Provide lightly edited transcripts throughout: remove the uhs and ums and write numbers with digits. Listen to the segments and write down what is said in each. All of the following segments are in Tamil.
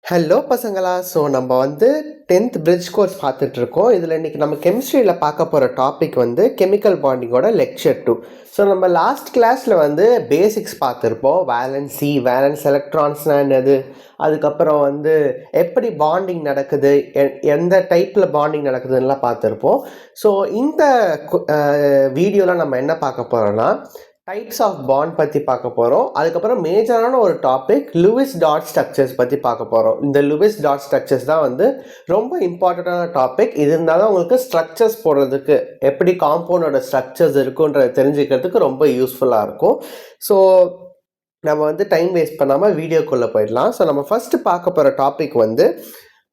ஹலோ பசங்களா! ஸோ நம்ம 10th பிரிட்ஜ் கோர்ஸ் பார்த்துட்ருக்கோம். இதில் இன்றைக்கி நம்ம கெமிஸ்ட்ரியில் பார்க்க போகிற டாபிக் கெமிக்கல் பாண்டிங்கோட லெக்சர் 2. ஸோ நம்ம லாஸ்ட் கிளாஸில் பேசிக்ஸ் பார்த்துருப்போம். வேலன்சி, வேலன்ஸ் எலக்ட்ரான்ஸ்னால் என்னது, அதுக்கப்புறம் எப்படி பாண்டிங் நடக்குது, எந்த டைப்பில் பாண்டிங் நடக்குதுன்னெலாம் பார்த்துருப்போம். ஸோ இந்த வீடியோவில் நம்ம என்ன பார்க்க போகிறோன்னா, டைப்ஸ் ஆஃப் பாண்ட் பற்றி பார்க்க போகிறோம். அதுக்கப்புறம் மேஜரான ஒரு டாபிக் லூயிஸ் டாட் ஸ்ட்ரக்சர்ஸ் பற்றி பார்க்க போகிறோம். இந்த லூயிஸ் டாட் ஸ்ட்ரக்சர்ஸ் தான் ரொம்ப இம்பார்ட்டண்ட்டான டாபிக். இது இருந்தாலும் உங்களுக்கு ஸ்ட்ரக்சர்ஸ் போடுறதுக்கு, எப்படி காம்பவுண்டோட ஸ்ட்ரக்சர்ஸ் இருக்குன்றதை தெரிஞ்சுக்கிறதுக்கு ரொம்ப யூஸ்ஃபுல்லாக இருக்கும். ஸோ நம்ம டைம் வேஸ்ட் பண்ணாமல் வீடியோக்குள்ளே போயிடலாம். ஸோ நம்ம ஃபஸ்ட்டு பார்க்க போகிற topic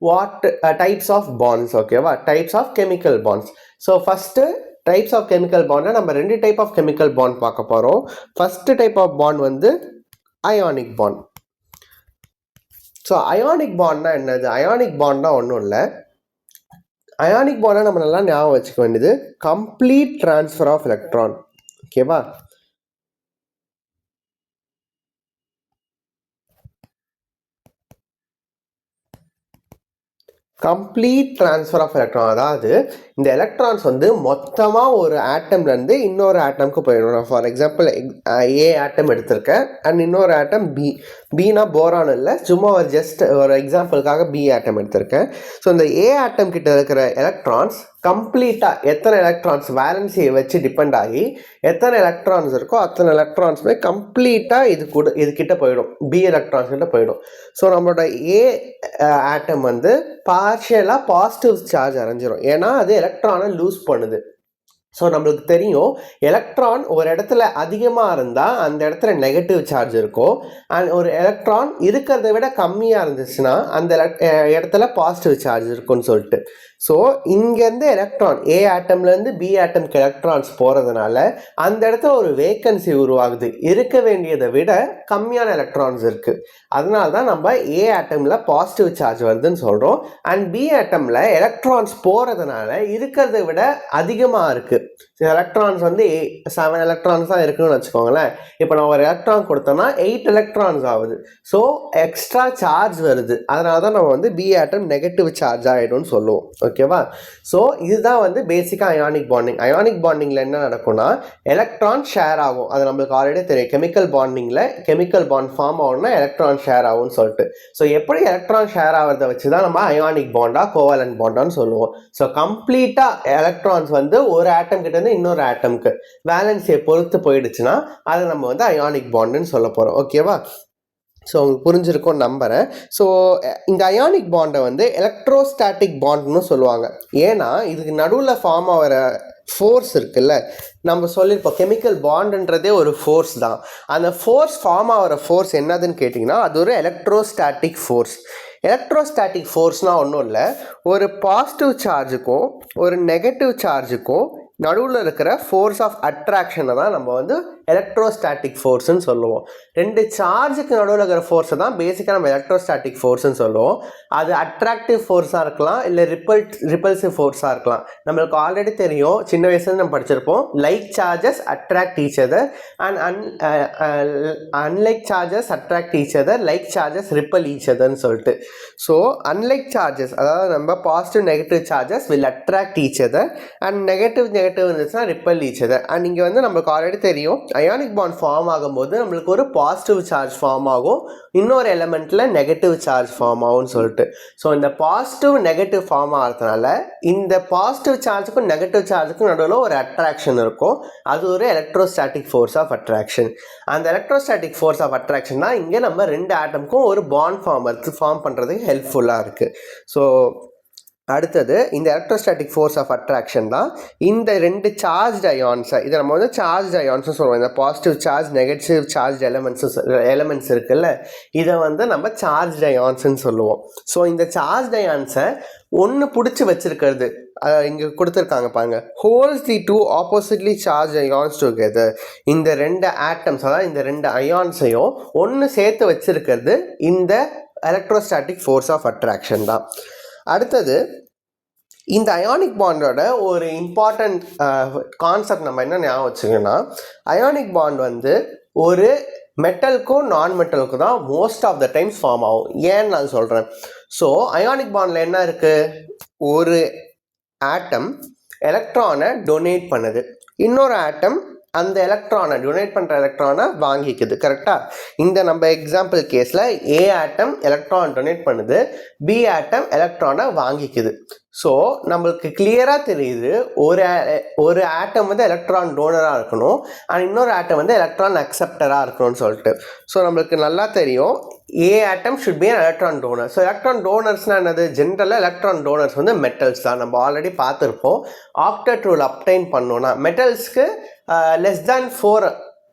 what types of bonds. ஓகேவா? Types of chemical bonds. So first types of chemical பாண்டை நம்ம 2 டைப் ஆஃப் கெமிக்கல் பாண்ட் பார்க்க போகிறோம். First type of bond ionic bond. So ionic பாண்ட்னா என்னது? அயானிக் பாண்ட்னா ஒன்றும் இல்லை. அயானிக் பாண்டை நம்ம நல்லா ஞாபகம் வச்சுக்க வேண்டியது கம்ப்ளீட் ட்ரான்ஸ்ஃபர் ஆஃப் எலக்ட்ரான். ஓகேவா? Complete transfer of electron. அதாவது இந்த எலக்ட்ரான்ஸ் மொத்தமாக ஒரு ஆட்டம்லேருந்து இன்னொரு ஆட்டம்க்கு போயிடும். ஃபார் எக்ஸாம்பிள் ஏ ஆட்டம் எடுத்திருக்கேன் அண்ட் இன்னொரு ஆட்டம் பினா போரான் இல்லை, சும்மா ஒரு எக்ஸாம்பிளுக்காக பி ஆட்டம் எடுத்திருக்கேன். ஸோ இந்த ஏ ஆட்டம் கிட்ட இருக்கிற எலக்ட்ரான்ஸ் கம்ப்ளீட்டாக எத்தனை எலக்ட்ரான்ஸ் வேலன்சியை வச்சு டிபெண்ட் ஆகி எத்தனை எலக்ட்ரான்ஸ் இருக்கோ அத்தனை எலக்ட்ரான்ஸுமே கம்ப்ளீட்டாக இது கிட்ட போயிடும், பி எலக்ட்ரான்ஸ் கிட்ட போயிடும். ஸோ நம்மளோட ஏ ஆட்டம் பார்ஷியலாக பாசிட்டிவ் சார்ஜ் அடைஞ்சிரும், ஏன்னா அது எலக்ட்ரானை லூஸ் பண்ணுது. ஸோ நம்மளுக்கு தெரியும், எலக்ட்ரான் ஒரு இடத்துல அதிகமாக இருந்தால் அந்த இடத்துல நெகட்டிவ் சார்ஜ் இருக்கும், அண்ட் ஒரு எலக்ட்ரான் இருக்கிறத விட கம்மியாக இருந்துச்சுன்னா அந்த இடத்துல பாசிட்டிவ் சார்ஜ் இருக்கும்னு சொல்லிட்டு. ஸோ இங்கேருந்து எலக்ட்ரான் ஏ ஆட்டம்லேருந்து பி ஆட்டம்க்கு எலக்ட்ரான்ஸ் போகிறதுனால அந்த இடத்துல ஒரு வேக்கன்சி உருவாகுது, இருக்க வேண்டியதை விட கம்மியான எலக்ட்ரான்ஸ் இருக்குது. அதனால தான் நம்ம ஏ ஆட்டமில் பாசிட்டிவ் சார்ஜ் வருதுன்னு சொல்கிறோம். அண்ட் பி ஆட்டமில் எலக்ட்ரான்ஸ் போகிறதுனால இருக்கிறத விட அதிகமாக இருக்குது. எலக்ட்ரான்ஸ் 7 எலக்ட்ரான்ஸ் தான் இருக்குன்னு வச்சுக்கோங்களேன். இப்போ நான் ஒரு எலக்ட்ரான் கொடுத்தோன்னா 8 எலக்ட்ரான்ஸ் ஆகுது. ஸோ எக்ஸ்ட்ரா சார்ஜ் வருது. அதனால தான் நம்ம பி ஆட்டம் நெகட்டிவ் சார்ஜ் ஆகிடும்னு சொல்லுவோம். ஓகேவா? ஸோ இதுதான் பேசிக்காக அயானிக் பாண்டிங். அயானிக் பாண்டிங்கில் என்ன நடக்கும்னா, எலக்ட்ரான் ஷேர் ஆகும். அது நம்மளுக்கு ஆல்ரெடி தெரியும். கெமிக்கல் பாண்டிங்கில் கெமிக்கல் பாண்ட் ஃபார்ம் ஆகும்னா எலக்ட்ரான் ஷேர் ஆகும்னு சொல்லிட்டு. ஸோ எப்படி எலக்ட்ரான் ஷேர் ஆகிறத வச்சு தான் நம்ம அயானிக் பாண்டா கோவலன்ட் பாண்டான்னு சொல்லுவோம். ஸோ கம்ப்ளீட்டாக எலக்ட்ரான்ஸ் ஒரு ஆட்டம் கிட்ட இருந்து இன்னொரு ஆட்டம்க்கு வேலன்சியை பொறுத்து போயிடுச்சுன்னா அதை நம்ம அயானிக் பாண்டுன்னு சொல்ல போகிறோம். ஓகேவா? ஸோ உங்களுக்கு புரிஞ்சிருக்கும்னு நம்புகிறேன். ஸோ இந்த அயானிக் பாண்டை எலக்ட்ரோஸ்டாட்டிக் பாண்ட்னு சொல்லுவாங்க. ஏன்னா இதுக்கு நடுவில் ஃபார்ம் ஆகிற ஃபோர்ஸ் இருக்குல்ல, நம்ம சொல்லியிருப்போம் கெமிக்கல் பாண்டுன்றதே ஒரு ஃபோர்ஸ் தான். அந்த ஃபோர்ஸ் ஃபார்ம் ஆகிற ஃபோர்ஸ் என்னதுன்னு கேட்டிங்கன்னா, அது ஒரு எலக்ட்ரோஸ்டாட்டிக் ஃபோர்ஸ். எலக்ட்ரோஸ்டாட்டிக் ஃபோர்ஸ்னால் ஒன்றும் இல்லை, ஒரு பாசிட்டிவ் சார்ஜுக்கும் ஒரு நெகட்டிவ் சார்ஜுக்கும் நடுவில் இருக்கிற ஃபோர்ஸ் ஆஃப் அட்ராக்ஷனை தான் நம்ம எலக்ட்ரோஸ்டாட்டிக் ஃபோர்ஸ்ன்னு சொல்லுவோம். 2 சார்ஜுக்கு நடுவில் இருக்கிற ஃபோர்ஸை தான் பேசிக்காக நம்ம எலக்ட்ரோஸ்டாட்டிக் ஃபோர்ஸ்ன்னு சொல்லுவோம். அது அட்ராக்டிவ் ஃபோர்ஸாக இருக்கலாம், இல்லை ரிப்பல்சிவ் ஃபோர்ஸாக இருக்கலாம். நம்மளுக்கு ஆல்ரெடி தெரியும், சின்ன வயசுலேருந்து நம்ம படிச்சிருப்போம், like charges attract each other and unlike charges attract each other, like charges repel each அதர்ன்னு சொல்லிட்டு. ஸோ அன்லைக் சார்ஜஸ், அதாவது நம்ம positive negative charges will attract each other and negative இருந்துச்சுன்னா ரிப்பல் ஈச் அதர். அண்ட் இங்கே நம்மளுக்கு ஆல்ரெடி தெரியும், அயானிக் பாண்ட் ஃபார்ம் ஆகும்போது நம்மளுக்கு ஒரு பாசிட்டிவ் சார்ஜ் ஃபார்ம் ஆகும், இன்னொரு எலிமெண்ட்டில் நெகட்டிவ் சார்ஜ் ஃபார்ம் ஆகும்னு சொல்லிட்டு. ஸோ இந்த பாசிட்டிவ் நெகட்டிவ் ஃபார்ம் ஆகிறதுனால இந்த பாசிட்டிவ் சார்ஜுக்கும் நெகட்டிவ் சார்ஜுக்கும் நடுவில் ஒரு அட்ராக்ஷன் இருக்கும். அது ஒரு எலக்ட்ரோஸ்டாட்டிக் ஃபோர்ஸ் ஆஃப் அட்ராக்ஷன். அந்த எலக்ட்ரோஸ்டாட்டிக் ஃபோர்ஸ் ஆஃப் அட்ராக்ஷன் தான் இங்கே நம்ம 2 ஆட்டம்க்கும் ஒரு பாண்ட் ஃபார்ம் பண்ணுறதுக்கு ஹெல்ப்ஃபுல்லாக இருக்குது. ஸோ அடுத்தது இந்த எலக்ட்ரோஸ்டாட்டிக் ஃபோர்ஸ் ஆஃப் அட்ராக்ஷன் தான் இந்த 2 சார்ஜ் அயான்ஸை, இதை நம்ம சார்ஜ் அயான்ஸும் சொல்லுவோம். இந்த positive charge negative charge elements இருக்குல்ல, இதை நம்ம சார்ஜ் அயான்ஸ்ன்னு சொல்லுவோம். ஸோ இந்த சார்ஜ் அயான்ஸை ஒன்று பிடிச்சி வச்சிருக்கிறது இங்கே கொடுத்துருக்காங்க பாருங்க, ஹோல்ஸ் தி 2 ஆப்போசிட்லி சார்ஜ் அயான்ஸ் டுகெதர். இந்த 2 ஆட்டம்ஸ், அதாவது இந்த 2 அயான்ஸையும் ஒன்று சேர்த்து வச்சிருக்கிறது இந்த எலக்ட்ரோஸ்டாட்டிக் ஃபோர்ஸ் ஆஃப் அட்ராக்ஷன் தான். அடுத்தது இந்த அயானிக் பாண்டோட ஒரு இம்பார்ட்டண்ட் கான்செப்ட் நம்ம என்ன ஞாபகம் வச்சுக்கோன்னா, அயானிக் பாண்ட் ஒரு மெட்டலுக்கும் நான் மெட்டலுக்கும் தான் most of the times form ஆகும். ஏன்னு நான் சொல்கிறேன். ஸோ அயானிக் பாண்டில் என்ன இருக்குது, ஒரு ஆட்டம் எலக்ட்ரானை டொனேட் பண்ணுது, இன்னொரு ஆட்டம் அந்த எலக்ட்ரானை டொனேட் பண்ணுற எலக்ட்ரானை வாங்கிக்குது. கரெக்டாக? இந்த நம்ம எக்ஸாம்பிள் கேஸில் ஏ ஆட்டம் எலக்ட்ரான் டொனேட் பண்ணுது, பி ஆட்டம் எலக்ட்ரானை வாங்கிக்குது. ஸோ நம்மளுக்கு கிளியராக தெரியுது ஒரு ஆட்டம் வந்து எலக்ட்ரான் டோனராக இருக்கணும் அண்ட் இன்னொரு ஆட்டம் வந்து எலக்ட்ரான் அக்செப்டராக இருக்கணும்னு சொல்லிட்டு. ஸோ நம்மளுக்கு நல்லா தெரியும் a atom should be an electron donor. So electron டோனர்ஸ்னால் என்னது? ஜென்ரலாக எலக்ட்ரான் டோனர்ஸ் வந்து மெட்டல்ஸ் தான். நம்ம ஆல்ரெடி பார்த்துருப்போம். ஆக்டெட் ரூல் அப்டைன் பண்ணோன்னா மெட்டல்ஸ்க்கு லெஸ் தேன் 4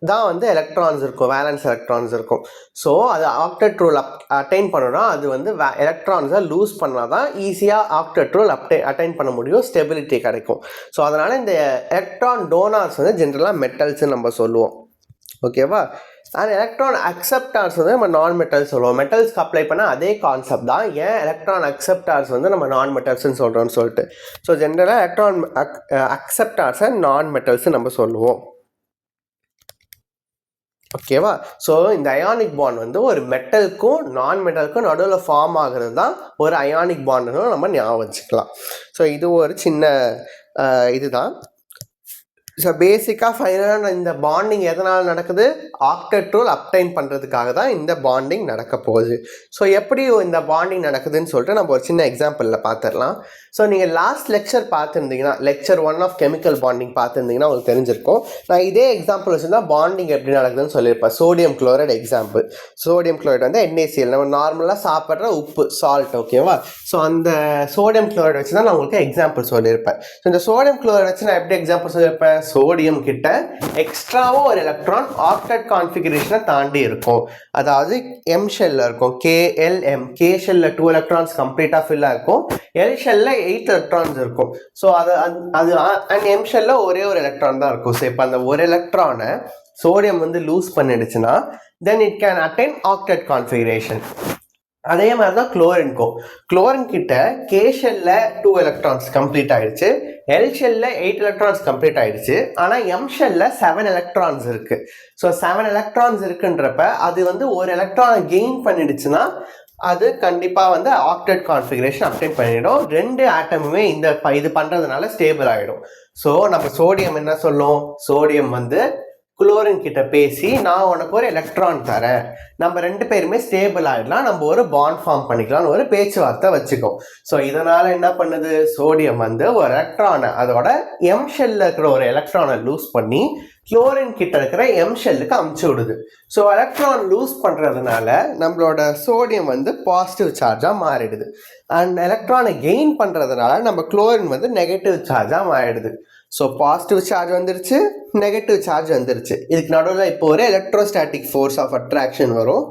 தான் வந்து எலக்ட்ரான்ஸ் இருக்கும், வேலன்ஸ் எலக்ட்ரான்ஸ் இருக்கும். ஸோ அது ஆக்டெட் ரூல் அட்டைன் பண்ணணும்னா அது வந்து எலக்ட்ரான்ஸை லூஸ் பண்ணால் தான் ஈஸியாக ஆக்டெட் ரூல் அட்டைன் பண்ண முடியும், ஸ்டெபிலிட்டி கிடைக்கும். ஸோ அதனால் இந்த எலக்ட்ரான் டோனார்ஸ் வந்து ஜென்ரலாக மெட்டல்ஸ்ன்னு நம்ம சொல்லுவோம். ஓகேவா? அண்ட் எலக்ட்ரான் அக்செப்டார்ஸ் வந்து நம்ம நான் மெட்டல்ஸ் சொல்லுவோம். மெட்டல்ஸ்க்கு அப்ளை பண்ணால் அதே கான்செப்ட் தான். ஏன் எலக்ட்ரான் அக்செப்டார்ஸ் வந்து நம்ம நான் மெட்டல்ஸ்ன்னு சொல்கிறோம்னு சொல்லிட்டு. ஸோ ஜென்ரலாக எலக்ட்ரான் அக்செப்டார்ஸை நான் மெட்டல்ஸ்ன்னு நம்ம சொல்லுவோம். ஓகேவா? ஸோ இந்த அயானிக் பாண்ட் வந்து ஒரு மெட்டலுக்கும் நான் மெட்டலுக்கும் நடுவில் ஃபார்ம் ஆகிறது தான் ஒரு அயானிக் பாண்டுன்னு நம்ம ஞாபகம் வச்சுக்கலாம். ஸோ இது ஒரு சின்ன இதுதான். ஸோ பேசிக்காக ஃபைனலாக இந்த பாண்டிங் எதனால் நடக்குது? ஆக்டெட் ரூல் அப்டைன் பண்ணுறதுக்காக தான் இந்த பாண்டிங் நடக்க போகுது. ஸோ எப்படி இந்த பாண்டிங் நடக்குதுன்னு சொல்லிட்டு நம்ம ஒரு சின்ன எக்ஸாம்பிளில் பார்த்துடலாம். ஸோ நீங்கள் லாஸ்ட் லெக்சர் பார்த்துருந்தீங்கன்னா, லெக்சர் 1 ஆஃப் கெமிக்கல் பாண்டிங் பார்த்துருந்தீங்கன்னா உங்களுக்கு தெரிஞ்சிருக்கும். நான் இதே எக்ஸாம்பிள் வச்சுருந்தா பாண்டிங் எப்படி நடக்குதுன்னு சொல்லியிருப்பேன். Sodium chloride example. Sodium chloride வந்து NaCl, நம்ம நார்மலாக சாப்பிட்ற உப்பு, சால்ட். ஓகேவா? ஸோ அந்த சோடியம் குளோரைடு வச்சு தான் நான் உங்களுக்கு எக்ஸாம்பிள் சொல்லியிருப்பேன். ஸோ இந்த சோடியம் குளோரைடு வச்சு நான் எப்படி எக்ஸாம்பிள் சொல்லியிருப்பேன்? சோடியம் கிட்ட எக்ஸ்ட்ராவோ ஒரு எலக்ட்ரான் ஆக்டெட் கான்ஃபிகரேஷனை தாண்டி இருக்கும். அதாவது M ஷெல்ல இருக்கும், KLM. K ஷெல்ல 2 எலக்ட்ரான்ஸ் கம்ப்ளீட்டாக ஃபில்லாக இருக்கும், L ஷெல்ல 8 எலக்ட்ரான்ஸ் இருக்கும். ஸோ அது அண்ட் M ஷெல்ல ஒரே ஒரு எலக்ட்ரான் தான் இருக்கும். ஸோ இப்போ அந்த ஒரு எலக்ட்ரானை சோடியம் வந்து லூஸ் பண்ணிடுச்சுன்னா then it can attain octet configuration. அதே மாதிரி தான் குளோரின்க்கும். குளோரின் கிட்ட K ஷெல்ல 2 எலக்ட்ரான்ஸ் கம்ப்ளீட் ஆயிடுச்சு, L ஷெல்ல 8 எலக்ட்ரான்ஸ் கம்ப்ளீட் ஆயிடுச்சு, ஆனால் M ஷெல்ல 7 எலக்ட்ரான்ஸ் இருக்கு. ஸோ 7 எலக்ட்ரான்ஸ் இருக்குன்றப்ப அது வந்து ஒரு எலக்ட்ரானை கெயின் பண்ணிடுச்சுன்னா அது கண்டிப்பாக வந்து ஆக்டெட் கான்ஃபிகரேஷன் அப்டேட் பண்ணிடும். 2 ஆட்டமுமே இது பண்ணுறதுனால ஸ்டேபிள் ஆகிடும். ஸோ நம்ம சோடியம் என்ன சொல்லும்? சோடியம் வந்து குளோரின் கிட்ட பேசி நான் உனக்கு ஒரு எலக்ட்ரான் தரேன், நம்ம 2 பேருமே ஸ்டேபிள் ஆகிடலாம், நம்ம ஒரு பாண்ட் ஃபார்ம் பண்ணிக்கலாம்னு ஒரு பேச்சுவார்த்தை வச்சுக்கோம். ஸோ இதனால் என்ன பண்ணுது? சோடியம் வந்து ஒரு எலக்ட்ரானை, அதோட M ஷெல்ல இருக்கிற ஒரு எலக்ட்ரானை லூஸ் பண்ணி குளோரின் கிட்ட இருக்கிற M ஷெல்லுக்கு அமுச்சு விடுது. ஸோ எலக்ட்ரான் லூஸ் பண்ணுறதுனால நம்மளோட சோடியம் வந்து பாசிட்டிவ் சார்ஜாக மாறிடுது. அண்ட் எலக்ட்ரானை கெயின் பண்ணுறதுனால நம்ம குளோரின் வந்து நெகட்டிவ் சார்ஜாக மாறிடுது. ஸோ பாசிட்டிவ் சார்ஜ் வந்துருச்சு, நெகட்டிவ் சார்ஜ் வந்துருச்சு. இதுக்கு நடுவில் இப்போ ஒரு எலக்ட்ரோஸ்டாட்டிக் ஃபோர்ஸ் ஆஃப் அட்ராக்ஷன் வரும்.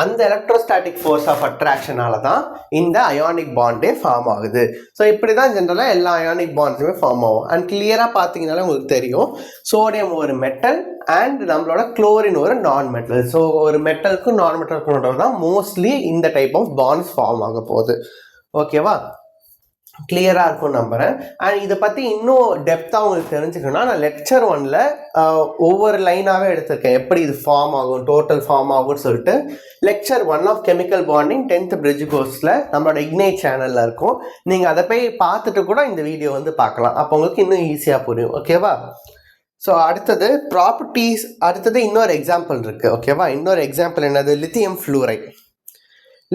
அந்த எலக்ட்ரோஸ்டாட்டிக் ஃபோர்ஸ் ஆஃப் அட்ராக்ஷனால தான் இந்த அயானிக் பாண்டே ஃபார்ம் ஆகுது. ஸோ இப்படி தான் ஜென்ரலாக எல்லா அயானிக் பாண்ட்ஸுமே ஃபார்ம் ஆகும். அண்ட் கிளியராக பார்த்தீங்கன்னாலே உங்களுக்கு தெரியும், சோடியம் ஒரு மெட்டல் அண்ட் நம்மளோட குளோரின் ஒரு நான் மெட்டல். ஸோ ஒரு மெட்டலுக்கும் நான் மெட்டலுக்கும் தான் மோஸ்ட்லி இந்த டைப் ஆஃப் பாண்ட்ஸ் ஃபார்ம் ஆக போகுது. ஓகேவா? கிளியராக இருக்கும் நம்புகிறேன். அண்ட் இதை பற்றி இன்னும் டெப்த்தாக உங்களுக்கு தெரிஞ்சுக்கணும்னா நான் லெக்சர் 1ல் ஒவ்வொரு லைனாகவே எடுத்திருக்கேன், எப்படி இது ஃபார்ம் ஆகும், டோட்டல் ஃபார்ம் ஆகும்னு சொல்லிட்டு. Lecture 1 of chemical bonding 10th bridge கோர்ஸில் நம்மளோட இக்னைட் சேனலில் இருக்கும். நீங்கள் அதை போய் பார்த்துட்டு கூட இந்த வீடியோ வந்து பார்க்கலாம். அப்போ உங்களுக்கு இன்னும் ஈஸியாக புரியும். ஓகேவா? ஸோ அடுத்தது ப்ராப்பர்ட்டிஸ். அடுத்தது இன்னொரு எக்ஸாம்பிள் இருக்குது. ஓகேவா? இன்னொரு எக்ஸாம்பிள் என்னது? Lithium fluoride.